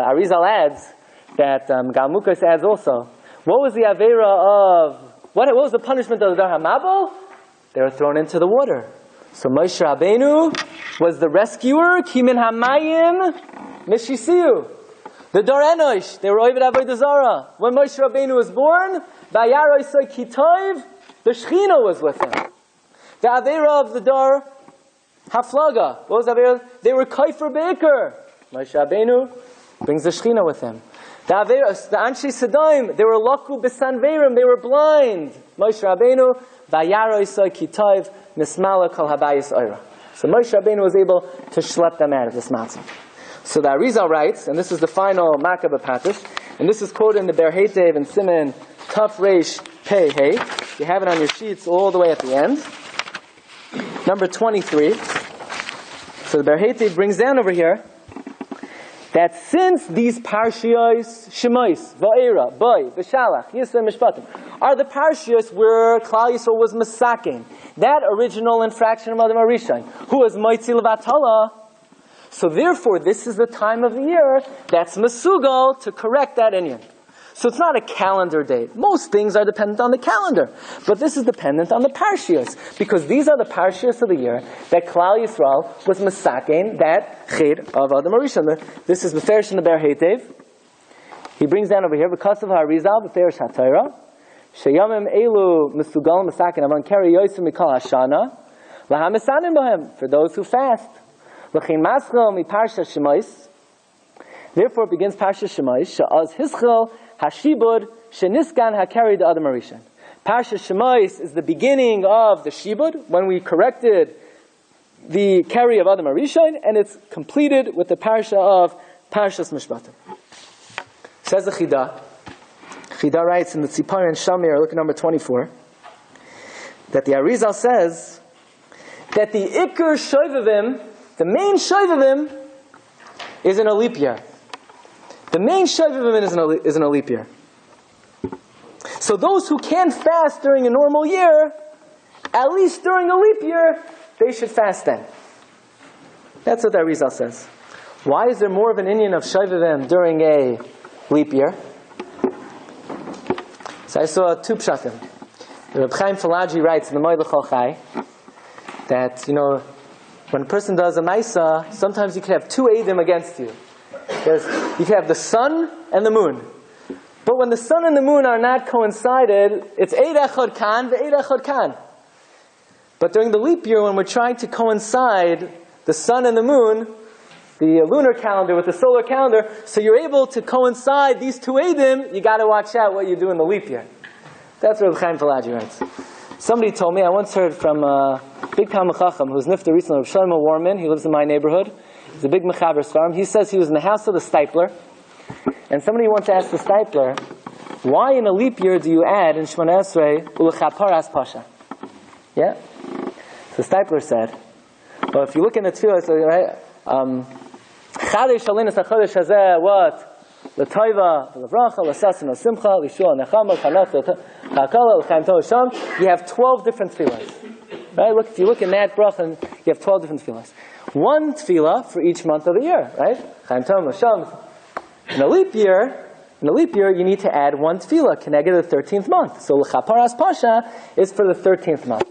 Arizal adds that Galmukos adds also. What was the avera of what was the punishment of the Dar HaMabel? They were thrown into the water. So Moshe Rabbeinu was the rescuer. Kimin Hamayim Mishisiu. The Dar Enosh, they were Oived Avodah Zarah. When Moshe Rabbeinu was born, Vayaroi Soy Kitov, the Shechina was with him. The Avera of the Dar Haflaga, what was the Avera? They were Kaifer Beker. Moshe Rabbeinu brings the Shechina with him. The Avera, the Anshe Sedaim, they were Laku B'Sanverim, they were blind. Moshe Rabbeinu, Vayaroi Soy Kitov, Nismala Kol Habayis Oira. So Moshe Rabbeinu was able to schlep them out of this matzah. So the Arizal writes, and this is the final Makkah Patish, and this is quoted in the Bereshit and Siman Taf Reish Pei Hey. You have it on your sheets all the way at the end. Number 23. So the Bereshit brings down over here that since these Parshios, Shemais, Va'era, Boy, V'Shalach, Yisra, Mishpatim, are the Parshios where Klal Yisrael was Masakin, that original infraction of Adam HaRishon, who was Moitzi Levatala. So therefore, this is the time of the year that's Masugal to correct that inyan. So it's not a calendar date. Most things are dependent on the calendar. But this is dependent on the Parshios. Because these are the Parshios of the year that Klal Yisrael was Masakein, that Chid of Adam HaRishon. This is Beferish in the Bereshit. He brings down over here, because of HaRizal, Beferish HaTorah, Sheyamim elu mesugal masakin avan keri yoysu mikol hashana lahamisanim bohem, for those who fast. L'chein maschel mi Parsha Shemais. Therefore it begins Parsha Shemais. She'az hischel hashibud sheniskan hakeri the Adam HaRishon. Parsha Shemais is the beginning of the shibud, when we corrected the carry of Adam HaRishon, and it's completed with the Parsha of Parshas Mishpatim. Says the Chidah. Chidah writes in the Tzipar and Shamir, look at number 24, that the Arizal says that the Iker Shovavim, the main Shovavim, is in a leap year. The main Shovavim is in a leap year. So those who can't fast during a normal year, at least during a leap year, they should fast then. That's what the Arizal says. Why is there more of an inyan of Shovavim during a leap year? So I saw two pshatim. Rabbi Chaim Falaji writes in the Moed L'Chol Chai that, when a person does a Maisa, sometimes you can have two Eidim against you. You can have the sun and the moon. But when the sun and the moon are not coincided, it's Eid Echad Kan ve'Eid Echad Kan. But during the leap year, when we're trying to coincide the sun and the moon, the lunar calendar with the solar calendar, so you're able to coincide these two Eidim, you got to watch out what you do in the leap year. That's what Rabbi Chaim Falaji writes. Somebody told me, I once heard from a big Talmid Chacham who's nifter recently, Rav Shlomo Warman. He lives in my neighborhood. He's a big mechaber farm. He says he was in the house of the Stipler, and somebody once asked the Stipler, why in a leap year do you add in Shemona Esrei ulechaparas pasha? Yeah? So Stipler said, well, if you look in the Tefillah, so, right, Chadesh Shalinas HaChadesh Hazeh, what? L'Toiva, L'Vracha, L'Sasin, L'Simcha, L'Shua, Nechama, Chanach, L'Chakala, L'Chaim Tov Hashem. You have 12 different tefillahs. Right? Look, if you look in that bracha, you have 12 different tefillahs. One tefillah for each month of the year, right? Chaim Tov Hashem. In a leap year, you need to add one tefillah, connected to the 13th month. So L'Chaparas Pasha is for the 13th month.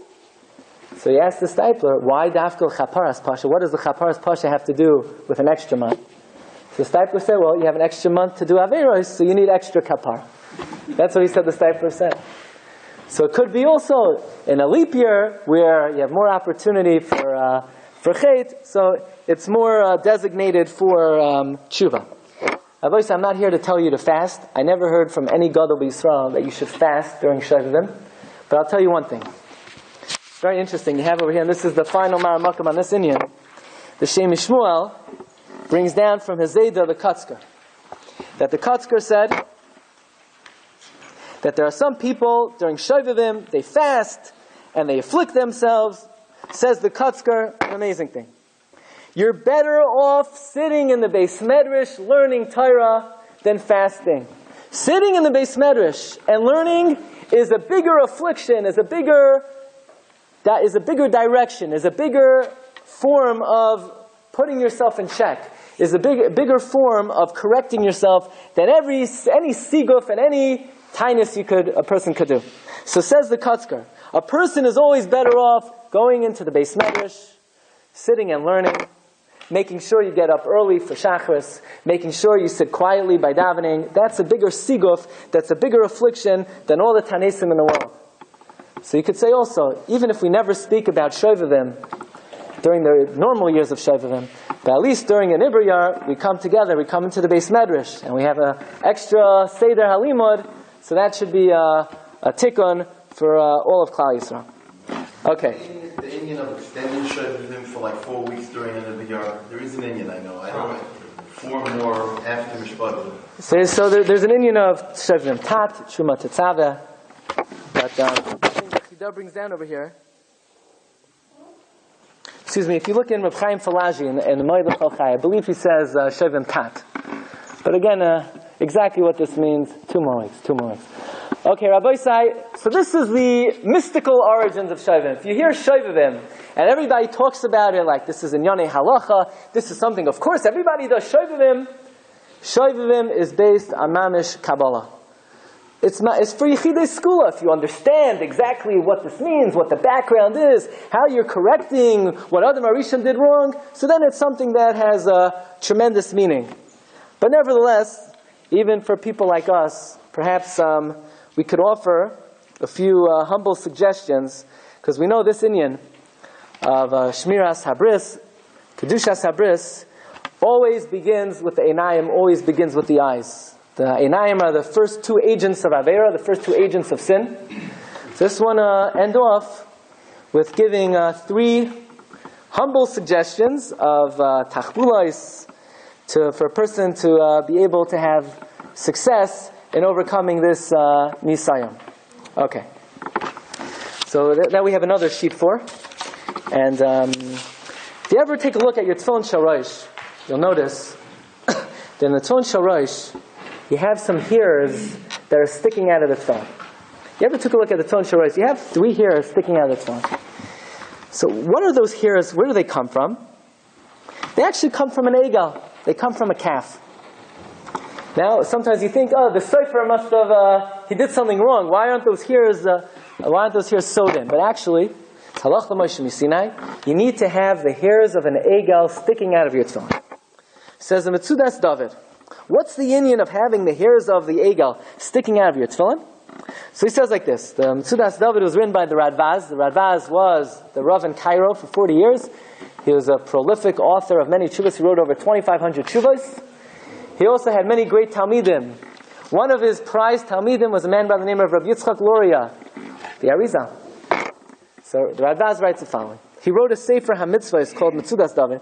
So he asked the Stipler, why dafka L'Chaparas Pasha? What does the Chaparas Pasha have to do with an extra month? So the Stipler said, well, you have an extra month to do Averos, so you need extra kapar. That's what he said the Stipler said. So it could be also in a leap year where you have more opportunity for chait, so it's more designated for tshuva. Obviously, I'm not here to tell you to fast. I never heard from any Gadol B'Yisrael that you should fast during Shovavim. But I'll tell you one thing. It's very interesting. You have over here, and this is the final Maramakam on this Inyan. The Shem Shmuel brings down from Hezeda the Kotzker, that the Kotzker said that there are some people during Shovavim, they fast and they afflict themselves. Says the Kotzker, an amazing thing. You're better off sitting in the Beis Medrash learning Torah than fasting. Sitting in the Beis Medrash and learning is a bigger affliction, is a bigger direction, is a bigger form of putting yourself in check, is a bigger form of correcting yourself than any siguf and any tinus a person could do. So says the Kotzker, a person is always better off going into the Beis Medrash, sitting and learning, making sure you get up early for Shachris, making sure you sit quietly by davening. That's a bigger siguf, that's a bigger affliction than all the tanesim in the world. So you could say also, even if we never speak about Shovavim during the normal years of Shovavim, but at least during an Ibriyar, we come together, we come into the Beis Medrash, and we have an extra Seder Halimud, so that should be a tikkun for all of Klal Yisrael. Okay. The Indian of extending Shovavim for like 4 weeks during an Ibriyar, there is an Indian, I know. I know 4 more after Mishpatim. So there's an Indian of Shovavim Tat, Truma Tetzaveh, but the thing that Chidah brings down over here, excuse me, if you look in Reb Chaim Falaji in the Moed L'Chol Chai, I believe he says Shovavim Tat. But again, exactly what this means, 2 more weeks. Okay, Rabbi Sai, so this is the mystical origins of Shovavim. If you hear Shovavim, and everybody talks about it like this is in Yonei Halacha, this is something, of course, everybody does Shovavim. Shovavim is based on Mamish Kabbalah. It's for Yechidei Skula. If you understand exactly what this means, what the background is, how you're correcting what Adam HaRishon did wrong, so then it's something that has a tremendous meaning. But nevertheless, even for people like us, perhaps we could offer a few humble suggestions, because we know this Inyan of Shmiras Habris, Kedushas Habris, always begins with the Einayim, always begins with the eyes. The Einayim are the first two agents of Avera, the first two agents of sin. So this one end off with giving three humble suggestions of tachbulais for a person to be able to have success in overcoming this nisayim. Okay. So that we have another sheet for. And if you ever take a look at your Tefillin Sharash, you'll notice that in the Tefillin Sharash, you have some hairs that are sticking out of the tefillin. You ever took a look at the Tefillin Sharash? You have 3 hairs sticking out of the tefillin. So what are those hairs? Where do they come from? They actually come from an egal. They come from a calf. Now, sometimes you think, oh, the Sefer must have, he did something wrong. Why aren't those hairs sewed in? But actually, you need to have the hairs of an egal sticking out of your tefillin. Says the Metzudas David, what's the inyan of having the hairs of the egal sticking out of your tefillin? So he says like this. The Metzudas David was written by the Radvaz. The Radvaz was the Rav in Cairo for 40 years. He was a prolific author of many tshuvas. He wrote over 2,500 tshuvas. He also had many great Talmidim. One of his prized Talmidim was a man by the name of Rabbi Yitzchak Luria, the Arizal. So the Radvaz writes the following. He wrote a Sefer HaMitzvah, it's called Metzudas David.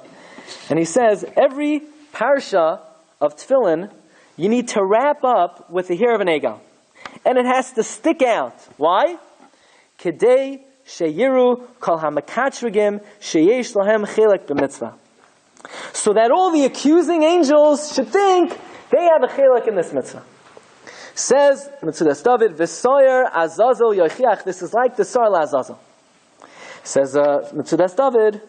And he says, every Parsha of Tefillin, you need to wrap up with the hair of an egal. And it has to stick out. Why? Kedei sheyiru kol hamakatregim sheyesh lahem chelek b'mitzvah. So that all the accusing angels should think they have a chelek in this mitzvah. Says Metzudas David, v'soyer azazel yochiach. This is like the sar la'azazel. Says Metzudas David,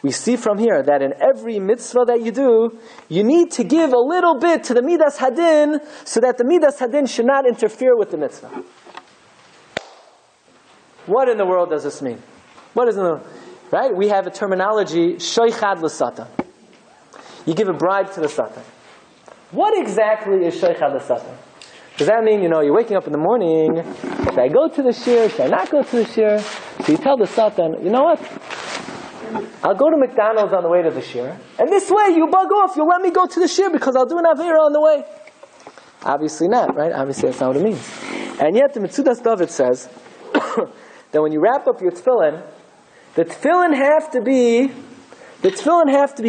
we see from here that in every mitzvah that you do, you need to give a little bit to the midas hadin, so that the midas hadin should not interfere with the mitzvah. What in the world does this mean? What is in the right? We have a terminology, shoichad l'satan. You give a bribe to the satan. What exactly is shoichad l'satan? Does that mean, you're waking up in the morning, should I go to the shiur, should I not go to the shiur? So you tell the satan, you know what? I'll go to McDonald's on the way to the shiur, and this way you bug off, you'll let me go to the shiur because I'll do an avera on the way. Obviously not, right? Obviously that's not what it means. And yet the Metzudas David says that when you wrap up your tefillin, the tefillin have to be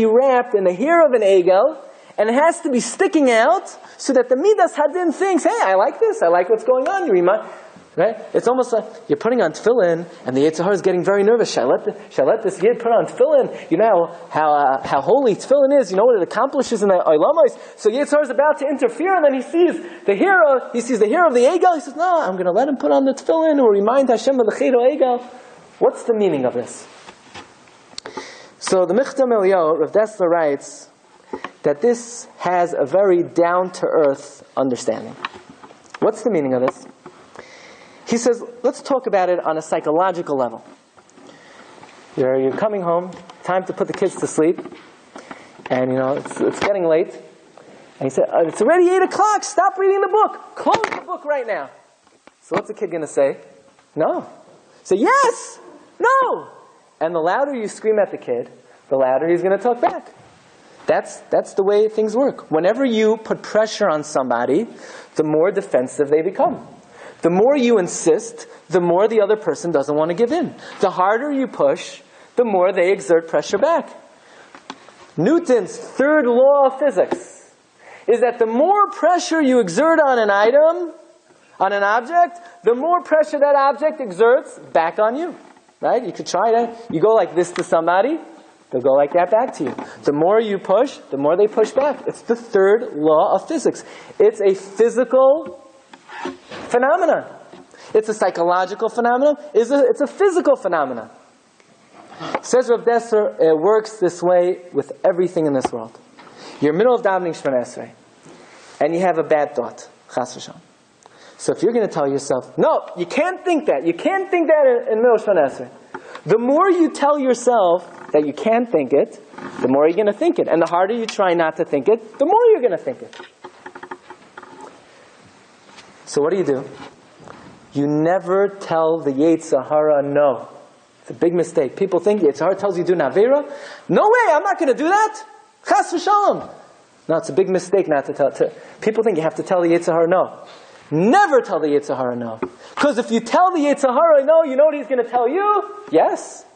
wrapped in the hair of an egal, and it has to be sticking out so that the midas hadin thinks, hey, I like this, I like what's going on. You remind, right? It's almost like you're putting on tefillin, and the Yetzer Hara is getting very nervous. Shall I let this yid put on tefillin? You know how holy tefillin is. You know what it accomplishes in the olamos. So Yetzer Hara is about to interfere, and then he sees the hair of the egal. He says, no, I'm going to let him put on the tefillin or remind Hashem of the chedo egal. What's the meaning of this? So the Michtam Eliyahu, Rav Dessler writes that this has a very down-to-earth understanding. What's the meaning of this? He says, let's talk about it on a psychological level. You're coming home, time to put the kids to sleep, and it's getting late. And he said, it's already 8 o'clock, stop reading the book. Close the book right now. So what's the kid going to say? No. Say, yes! No! And the louder you scream at the kid, the louder he's going to talk back. That's the way things work. Whenever you put pressure on somebody, the more defensive they become. The more you insist, the more the other person doesn't want to give in. The harder you push, the more they exert pressure back. Newton's third law of physics is that the more pressure you exert on an item, on an object, the more pressure that object exerts back on you. Right? You could try that. You go like this to somebody, they'll go like that back to you. The more you push, the more they push back. It's the third law of physics. It's a physical phenomenon. It's a psychological phenomenon. It's a physical phenomenon. Says Rav Dessler, it works this way with everything in this world. You're in the middle of davening Shemona Esrei, and you have a bad thought. Chas v'shalom. So if you're going to tell yourself, no, you can't think that. You can't think that in the middle of Shemona Esrei. The more you tell yourself that you can't think it, the more you're going to think it. And the harder you try not to think it, the more you're going to think it. So what do? You never tell the Yetzer Hara no. It's a big mistake. People think Yetzer Hara tells you to do an Avera. No way, I'm not going to do that. Chas v'shalom. No, it's a big mistake not to tell. People think you have to tell the Yetzer Hara no. Never tell the Yetzer Hara no. Because if you tell the Yetzer Hara no, you know what he's going to tell you? Yes.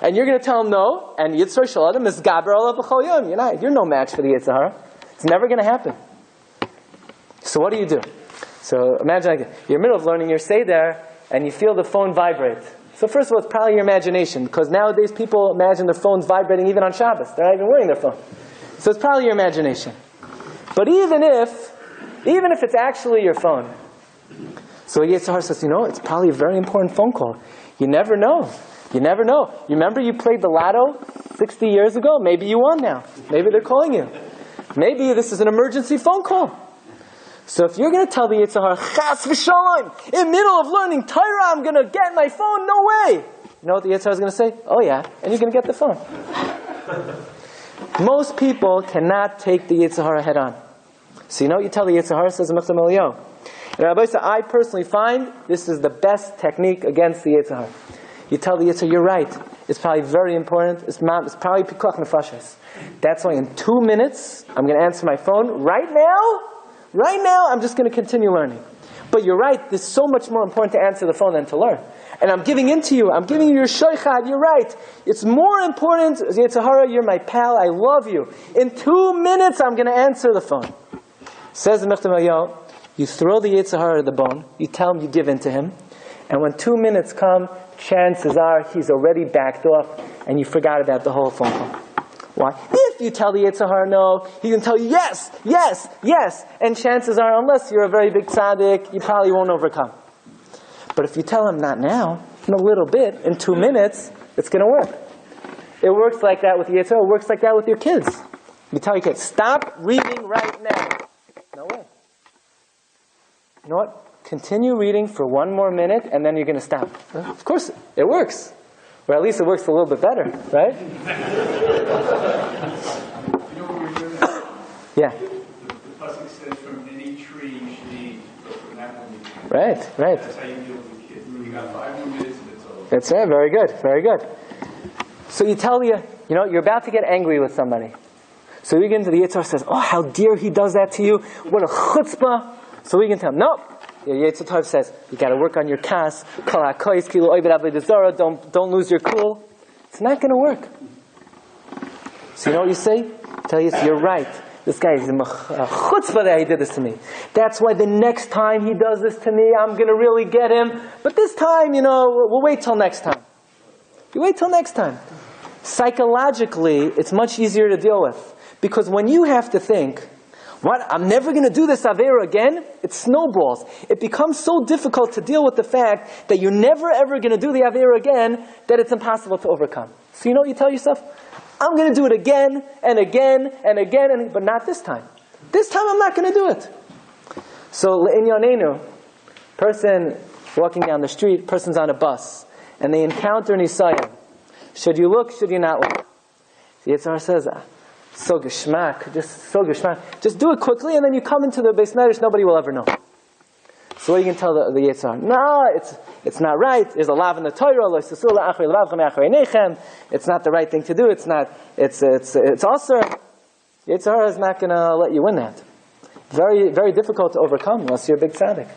And you're going to tell him no, and Yitzhar Shaladam is Gaber Allah B'chol Yom. You're no match for the Yetzer Hara. It's never going to happen. So what do? So imagine you're in the middle of learning your Seder, and you feel the phone vibrate. So first of all, it's probably your imagination, because nowadays people imagine their phones vibrating even on Shabbos. They're not even wearing their phone. So it's probably your imagination. But even if it's actually your phone, so Yetzer Hara says, it's probably a very important phone call. You never know. You never know. You remember you played the lotto 60 years ago? Maybe you won now. Maybe they're calling you. Maybe this is an emergency phone call. So if you're going to tell the Yetzer Hara, Chas v'shalom, in the middle of learning Torah, I'm going to get my phone, no way. You know what the Yetzer Hara is going to say? Oh yeah, and you're going to get the phone. Most people cannot take the Yetzer Hara head on. So you know what you tell the Yetzer Hara, says Mechtam Eliyahu. And Rabbi said, I personally find this is the best technique against the Yetzer Hara. You tell the Yetzer Hara, you're right. It's probably very important. It's probably pikuach nefashos. That's why in 2 minutes, I'm going to answer my phone. Right now, I'm just going to continue learning. But you're right, it's so much more important to answer the phone than to learn. And I'm giving in to you. I'm giving you your shaychad. You're right. It's more important. Yetzer Hara, you're my pal. I love you. In 2 minutes, I'm going to answer the phone. Says the Mechtam Eliyahu, you throw the Yetzer Hara to the bone. You tell him you give in to him. And when 2 minutes come, chances are he's already backed off and you forgot about the whole phone call. Why? If you tell the Yetzer Hara no, he can tell you yes, yes, yes. And chances are, unless you're a very big tzaddik, you probably won't overcome. But if you tell him not now, in a little bit, in 2 minutes, it's going to work. It works like that with the Yetzer Hara. It works like that with your kids. You tell your kids, stop reading right now. No way. You know what? Continue reading for 1 more minute, and then you're going to stop. Of course, it works. Or at least it works a little bit better, right? Yeah. The pasuk says, from any tree you should eat, so from that one you can. Right. That's how you deal with the kids. You got 5 more minutes and it's over. That's right, very good. So you tell you're about to get angry with somebody. So we get into the Yetzer Hara says, oh, how dare he does that to you? What a chutzpah. So we can tell him, no. The Yetzer Hara says, you got to work on your kas. Don't lose your cool. It's not going to work. So you know what you say? Tell you, you're right. This guy is a chutzpah that he did this to me. That's why the next time he does this to me, I'm going to really get him. But this time, we'll wait till next time. You wait till next time. Psychologically, it's much easier to deal with. Because when you have to think, what? I'm never going to do this Avera again? It snowballs. It becomes so difficult to deal with the fact that you're never ever going to do the Avera again that it's impossible to overcome. So you know what you tell yourself? I'm going to do it again and again and again, but not this time. This time I'm not going to do it. So le'inyanenu, person walking down the street, person's on a bus, and they encounter an Isayim. Should you look, should you not look? The Yetzer Hara says, so geschmack, just do it quickly, and then you come into the Beis Medrash, nobody will ever know. So what are you going to tell the Yetzer Hara? No, it's not right. There's a lav in the Torah. It's not the right thing to do. It's also Yetzer Hara is not going to let you win that. Very, very difficult to overcome unless you're a big tzaddik.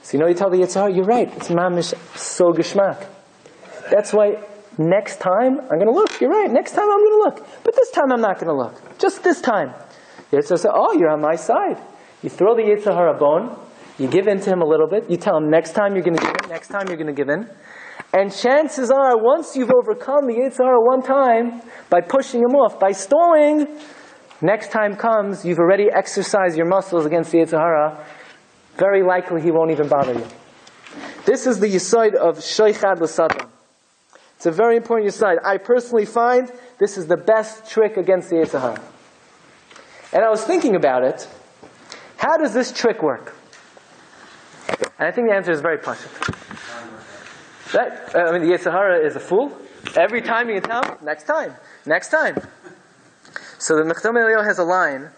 So you tell the Yetzer Hara, you're right. It's mamish so geschmack. That's why next time I'm going to look. You're right. Next time I'm going to look. But this time I'm not going to look. Just this time. The Yetzer Hara says, oh, you're on my side. You throw the Yetzer Hara a bone. You give in to him a little bit. You tell him next time you're going to give in. Next time you're going to give in. And chances are, once you've overcome the Yetzer Hara one time, by pushing him off, by stalling, next time comes, you've already exercised your muscles against the Yetzer Hara. Very likely he won't even bother you. This is the yesod of shoichad l'satan. It's a very important yesod. I personally find this is the best trick against the Yetzer Hara. And I was thinking about it. How does this trick work? And I think the answer is very pashut. Right? The Yetzer Hara is a fool. Every time you can tell him, next time. So the Mechtam Eliyahu has a line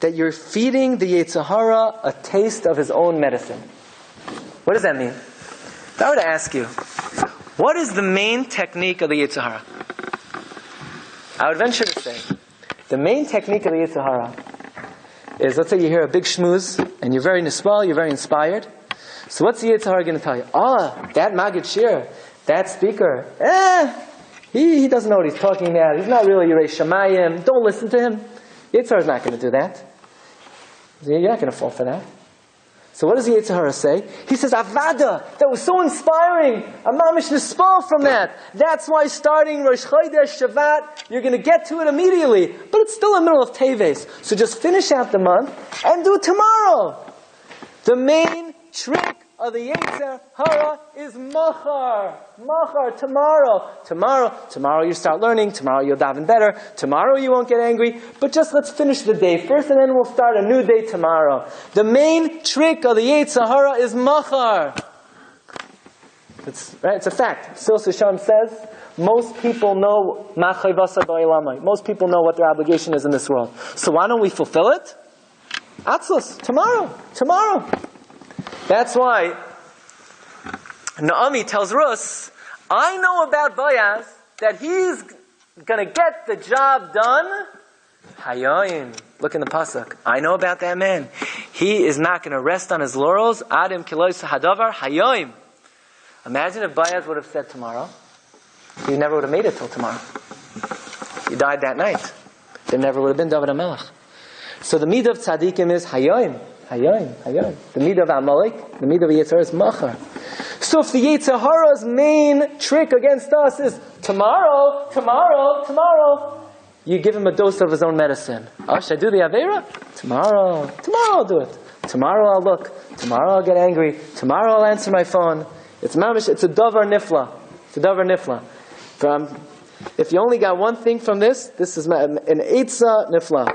that you're feeding the Yetzer Hara a taste of his own medicine. What does that mean? If I were to ask you, what is the main technique of the Yetzer Hara? I would venture to say, the main technique of the Yetzer Hara is, let's say you hear a big shmooze, and you're very nispal, you're very inspired. So what's the Yetzer Hara going to tell you? That Magid Shir, that speaker, he doesn't know what he's talking about. He's not really Yirei Shamayim. Don't listen to him. Yetzer Hara's not going to do that. You're not going to fall for that. So what does the Yetzer Hara say? He says, Avada, that was so inspiring. I'm mamish nispal from that. That's why starting Rosh Chodesh Shabbat, you're going to get to it immediately. But it's still in the middle of Teves. So just finish out the month and do it tomorrow. The main trick of the Yetzer Hara is machar. Machar, tomorrow you start learning. Tomorrow you'll daven better. Tomorrow you won't get angry. But just let's finish the day first and then we'll start a new day tomorrow. The main trick of the Yetzer Hara is machar. It's a fact. Sil Sisham says, most people know most people know what their obligation is in this world. So why don't we fulfill it? Atzlus, tomorrow. That's why Naomi tells Rus, I know about Boaz that he's going to get the job done. Hayoim. Look in the pasuk. I know about that man. He is not going to rest on his laurels. Adim kilois hadavar hayoim. Imagine if Boaz would have said tomorrow. He never would have made it till tomorrow. He died that night. There never would have been David HaMelech. So the midah of tzaddikim is hayoim. The midah of Amalek, the midah of Yetzer Hara is machar. So if the Yetzer Hara's main trick against us is tomorrow, you give him a dose of his own medicine. Should I do the Aveira? Tomorrow I'll do it. Tomorrow I'll look. Tomorrow I'll get angry. Tomorrow I'll answer my phone. It's a davar nifla. If you only got one thing from this is an eitzah nifla.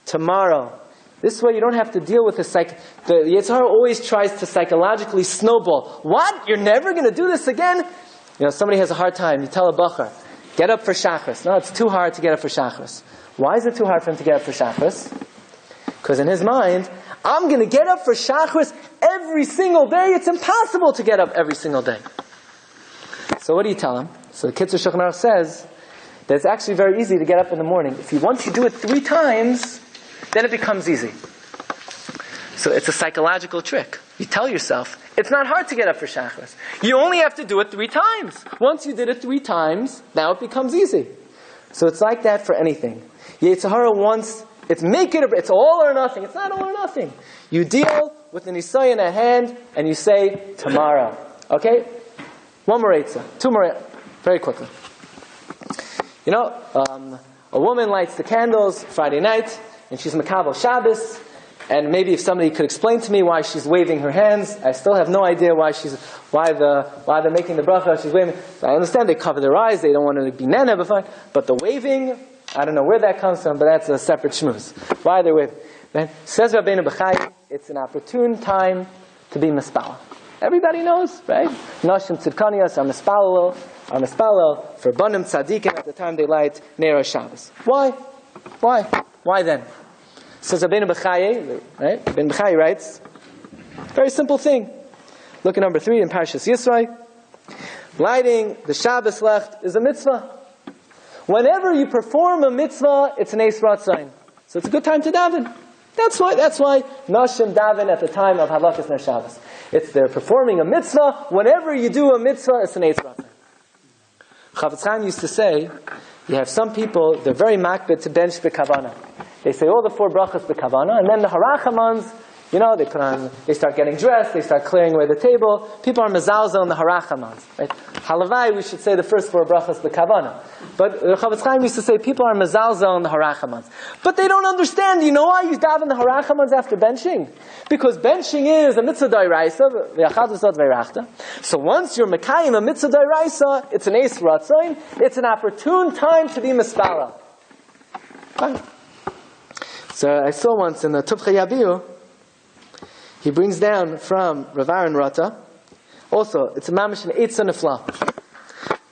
Tomorrow. This way you don't have to deal with the Yetzer Hara always tries to psychologically snowball. What? You're never going to do this again? Somebody has a hard time. You tell a bachar, get up for Shachris. No, it's too hard to get up for Shachris. Why is it too hard for him to get up for Shachris? Because in his mind, I'm going to get up for Shachris every single day. It's impossible to get up every single day. So what do you tell him? So the Kitzur Shulchan Aruch says that it's actually very easy to get up in the morning. Once you do it 3 times, then it becomes easy. So it's a psychological trick. You tell yourself, it's not hard to get up for Shachris. You only have to do it 3 times. Once you did it 3 times, now it becomes easy. So it's like that for anything. Yetzer Hara wants, it's all or nothing. It's not all or nothing. You deal with an Nisayan at hand, and you say, tomorrow. Okay? 1 more Eitzah. 2 more, very quickly. A woman lights the candles Friday night, and she's Makabel Shabbos, and maybe if somebody could explain to me why she's waving her hands, I still have no idea why they're making the bracha, she's waving. I understand they cover their eyes, they don't want to be nana, but the waving, I don't know where that comes from, but that's a separate shmooze. Why they're waving? Then says Rabbeinu B'chai, it's an opportune time to be mispala. Everybody knows, right? Nashim tzidkanias are mispalel for banim tzadikim at the time they light Ner Shabbos. Why then? Says Rabbeinu B'chai, right? Rabbeinu B'chai writes, very simple thing. Look at number 3 in Parshas Yisroi. Lighting the Shabbos Lecht is a mitzvah. Whenever you perform a mitzvah, it's an Eis Ratzain. So it's a good time to daven. That's why Nashim daven at the time of Halakas Ner Shabbos. They're performing a mitzvah. Whenever you do a mitzvah, it's an Eis Ratzain. Chavetz Chaim used to say, you have some people, they're very makbid to bench b'kavana. They say all the 4 brachas b'kavana, and then the harachamans, they start getting dressed, they start clearing away the table. People are mezalzel in the harachamans. Right? Halavai, we should say the first 4 brachas b'kavana. But Chavetz Chaim used to say people are mezalzel in the harachamans. But they don't understand. You know why you daven the harachamans after benching? Because benching is a mitzvah d'oraisa, v'yachad v'sod v'irachta. So once you're mekayim a mitzvah d'oraisa, it's an eis ratzain. It's an opportune time to be mispala. Fine. So I saw once in the Tuvcha Yabiu, he brings down from Rav Aaron Rata. Also, it's a mamish and eitzah nefla.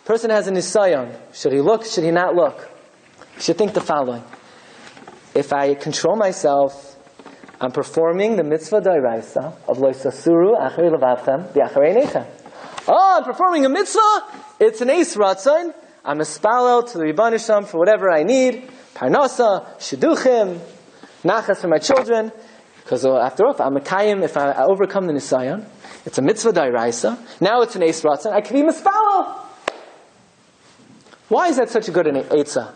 Person has a nisayon. Should he look? Should he not look? He should think the following: if I control myself, I'm performing the mitzvah d'oraisa of lo yisasuru acharei levavchem v'acharei einechem. Oh, I'm performing a mitzvah. It's an eis ratzon. I'm a spalel to the Rebbeinu Shem for whatever I need. Parnasa, shidduchim, nachas for my children. Because after all, if I'm a kayim, if I overcome the nisayon, it's a mitzvah d'oraisa. Now it's an eis ratzon. I can be mispalel. Why is that such a good eitzah?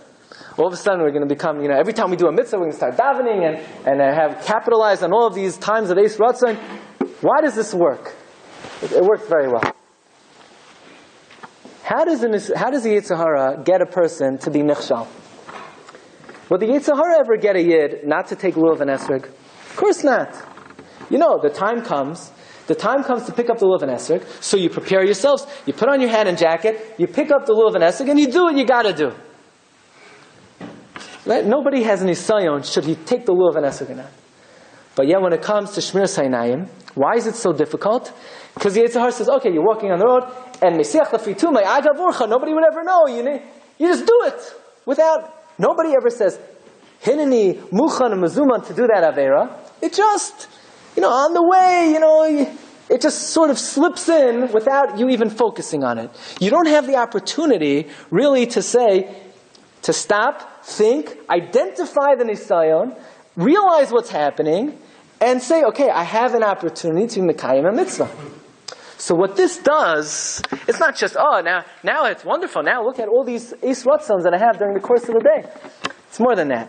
All of a sudden we're going to become, every time we do a mitzvah, we're going to start davening and have capitalized on all of these times of eis ratzon. Why does this work? It works very well. How does the Yetzer Hara get a person to be nichshal? Will the Yetzer Hara ever get a yid not to take lulav and esrog? Of course not. The time comes to pick up the lulav and esrog, so you prepare yourselves, you put on your hat and jacket, you pick up the lulav and esrog, and you do what you got to do. Right? Nobody has any sayon should he take the lulav and esrog or not. But yet when it comes to shmiras hainayim, why is it so difficult? Because the Yetzer Hara says, okay, you're walking on the road, and mesiach lefitumay agavurcha, nobody would ever know. You just do it without. Nobody ever says, hineni muchan mazuman to do that avera. It just, on the way, it just sort of slips in without you even focusing on it. You don't have the opportunity really to stop, think, identify the nisayon, realize what's happening, and say, okay, I have an opportunity to mekayim a mitzvah. So what this does, it's not just, now it's wonderful. Now look at all these eis ratzons that I have during the course of the day. It's more than that.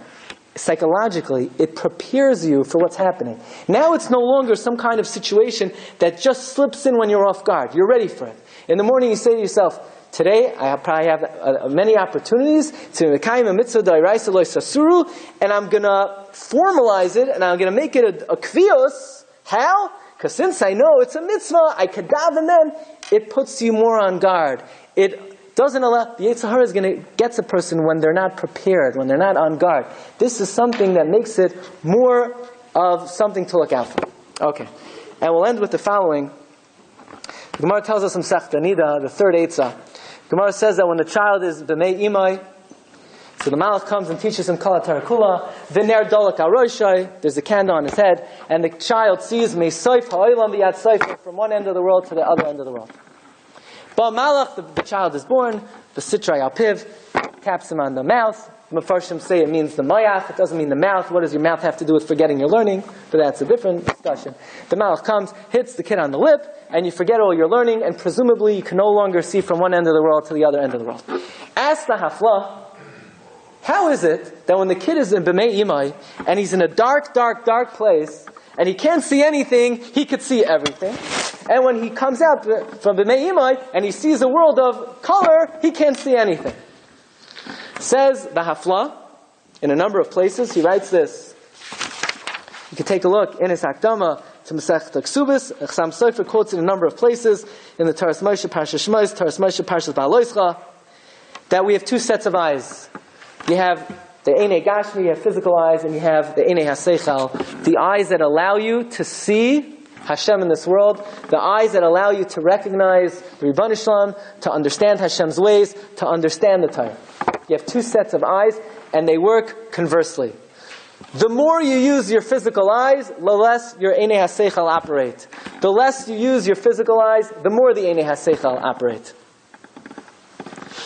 Psychologically, it prepares you for what's happening. Now it's no longer some kind of situation that just slips in when you're off guard. You're ready for it. In the morning you say to yourself, today I probably have many opportunities to mekayim a mitzvah d'oraisa lo yisasuru, and I'm going to formalize it, and I'm going to make it a kviyos. How? Because since I know it's a mitzvah, I could daven then, it puts you more on guard. It doesn't allow, the Yetzer Hara is going to get a person when they're not prepared, when they're not on guard. This is something that makes it more of something to look out for. Okay. And we'll end with the following. The Gemara tells us in Sech Nida, the third Eitzah. The Gemara says that when the child is b'mei imai, so the Malach comes and teaches him Kala Tarakula, V'ner Dolak Aroshai, there's a candle on his head, and the child sees Me'soif Ha'olam B'yad Soif, from one end of the world to the other end of the world. But Malach, the child is born, the Sitrai Alpiv, taps him on the mouth. Mefarshim say it means the Mayach, it doesn't mean the mouth. What does your mouth have to do with forgetting your learning? But that's a different discussion. The Malach comes, hits the kid on the lip, and you forget all your learning, and presumably you can no longer see from one end of the world to the other end of the world. Ask the Hafla, how is it that when the kid is in B'mei Imai, and he's in a dark, dark, dark place, and he can't see anything, he could see everything. And when he comes out from B'mei Imai, and he sees a world of color, he can't see anything. Says the Hafla, in a number of places, he writes this. You can take a look in his Hakdama to Masech Taksubis. Chasam Sofer quotes in a number of places, in the Taras Moshe, Parsha Shmos, Taras Moshe, Parsha Ba'aloischa, that we have two sets of eyes. You have the Einei Gashmi, you have physical eyes, and you have the Einei HaSeichel, the eyes that allow you to see Hashem in this world, the eyes that allow you to recognize Rebbeinu Shalom, to understand Hashem's ways, to understand the Torah. You have two sets of eyes, and they work conversely. The more you use your physical eyes, the less your Einei HaSeichel operate. The less you use your physical eyes, the more the Einei HaSeichel operate.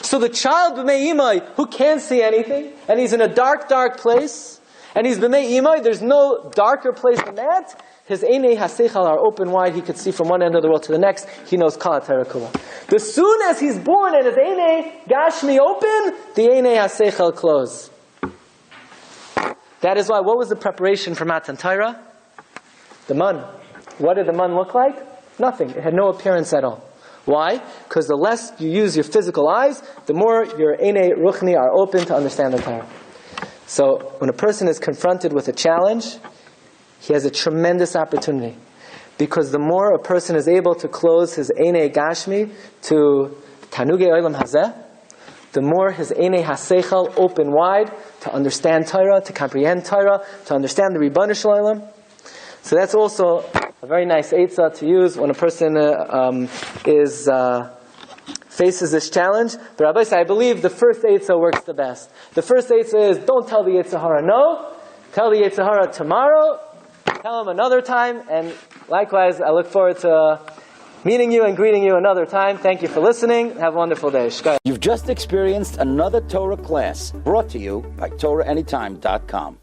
So the child b'mei imai who can't see anything, and he's in a dark, dark place, and he's b'mei imai, there's no darker place than that. His Einei HaSeichel are open wide. He could see from one end of the world to the next. He knows Kala Terakula. As soon as he's born and his Einei Gashmi open, the Einei HaSeichel close. That is why, what was the preparation for Matan Torah? The man. What did the man look like? Nothing. It had no appearance at all. Why? Because the less you use your physical eyes, the more your Einei Ruchni are open to understand the Torah. So, when a person is confronted with a challenge, he has a tremendous opportunity. Because the more a person is able to close his Einei Gashmi to Tanugei Olam Hazeh, the more his Einei HaSeichel open wide to understand Torah, to comprehend Torah, to understand the Rebbeinu Shalom. So that's also a very nice eitzah to use when a person faces this challenge. But Rabbi said, I believe the first eitzah works the best. The first eitzah is, don't tell the Yetzer Hara no. Tell the Yetzer Hara tomorrow, tell them another time, and likewise, I look forward to meeting you and greeting you another time. Thank you for listening. Have a wonderful day. Shkai. You've just experienced another Torah class brought to you by TorahAnytime.com.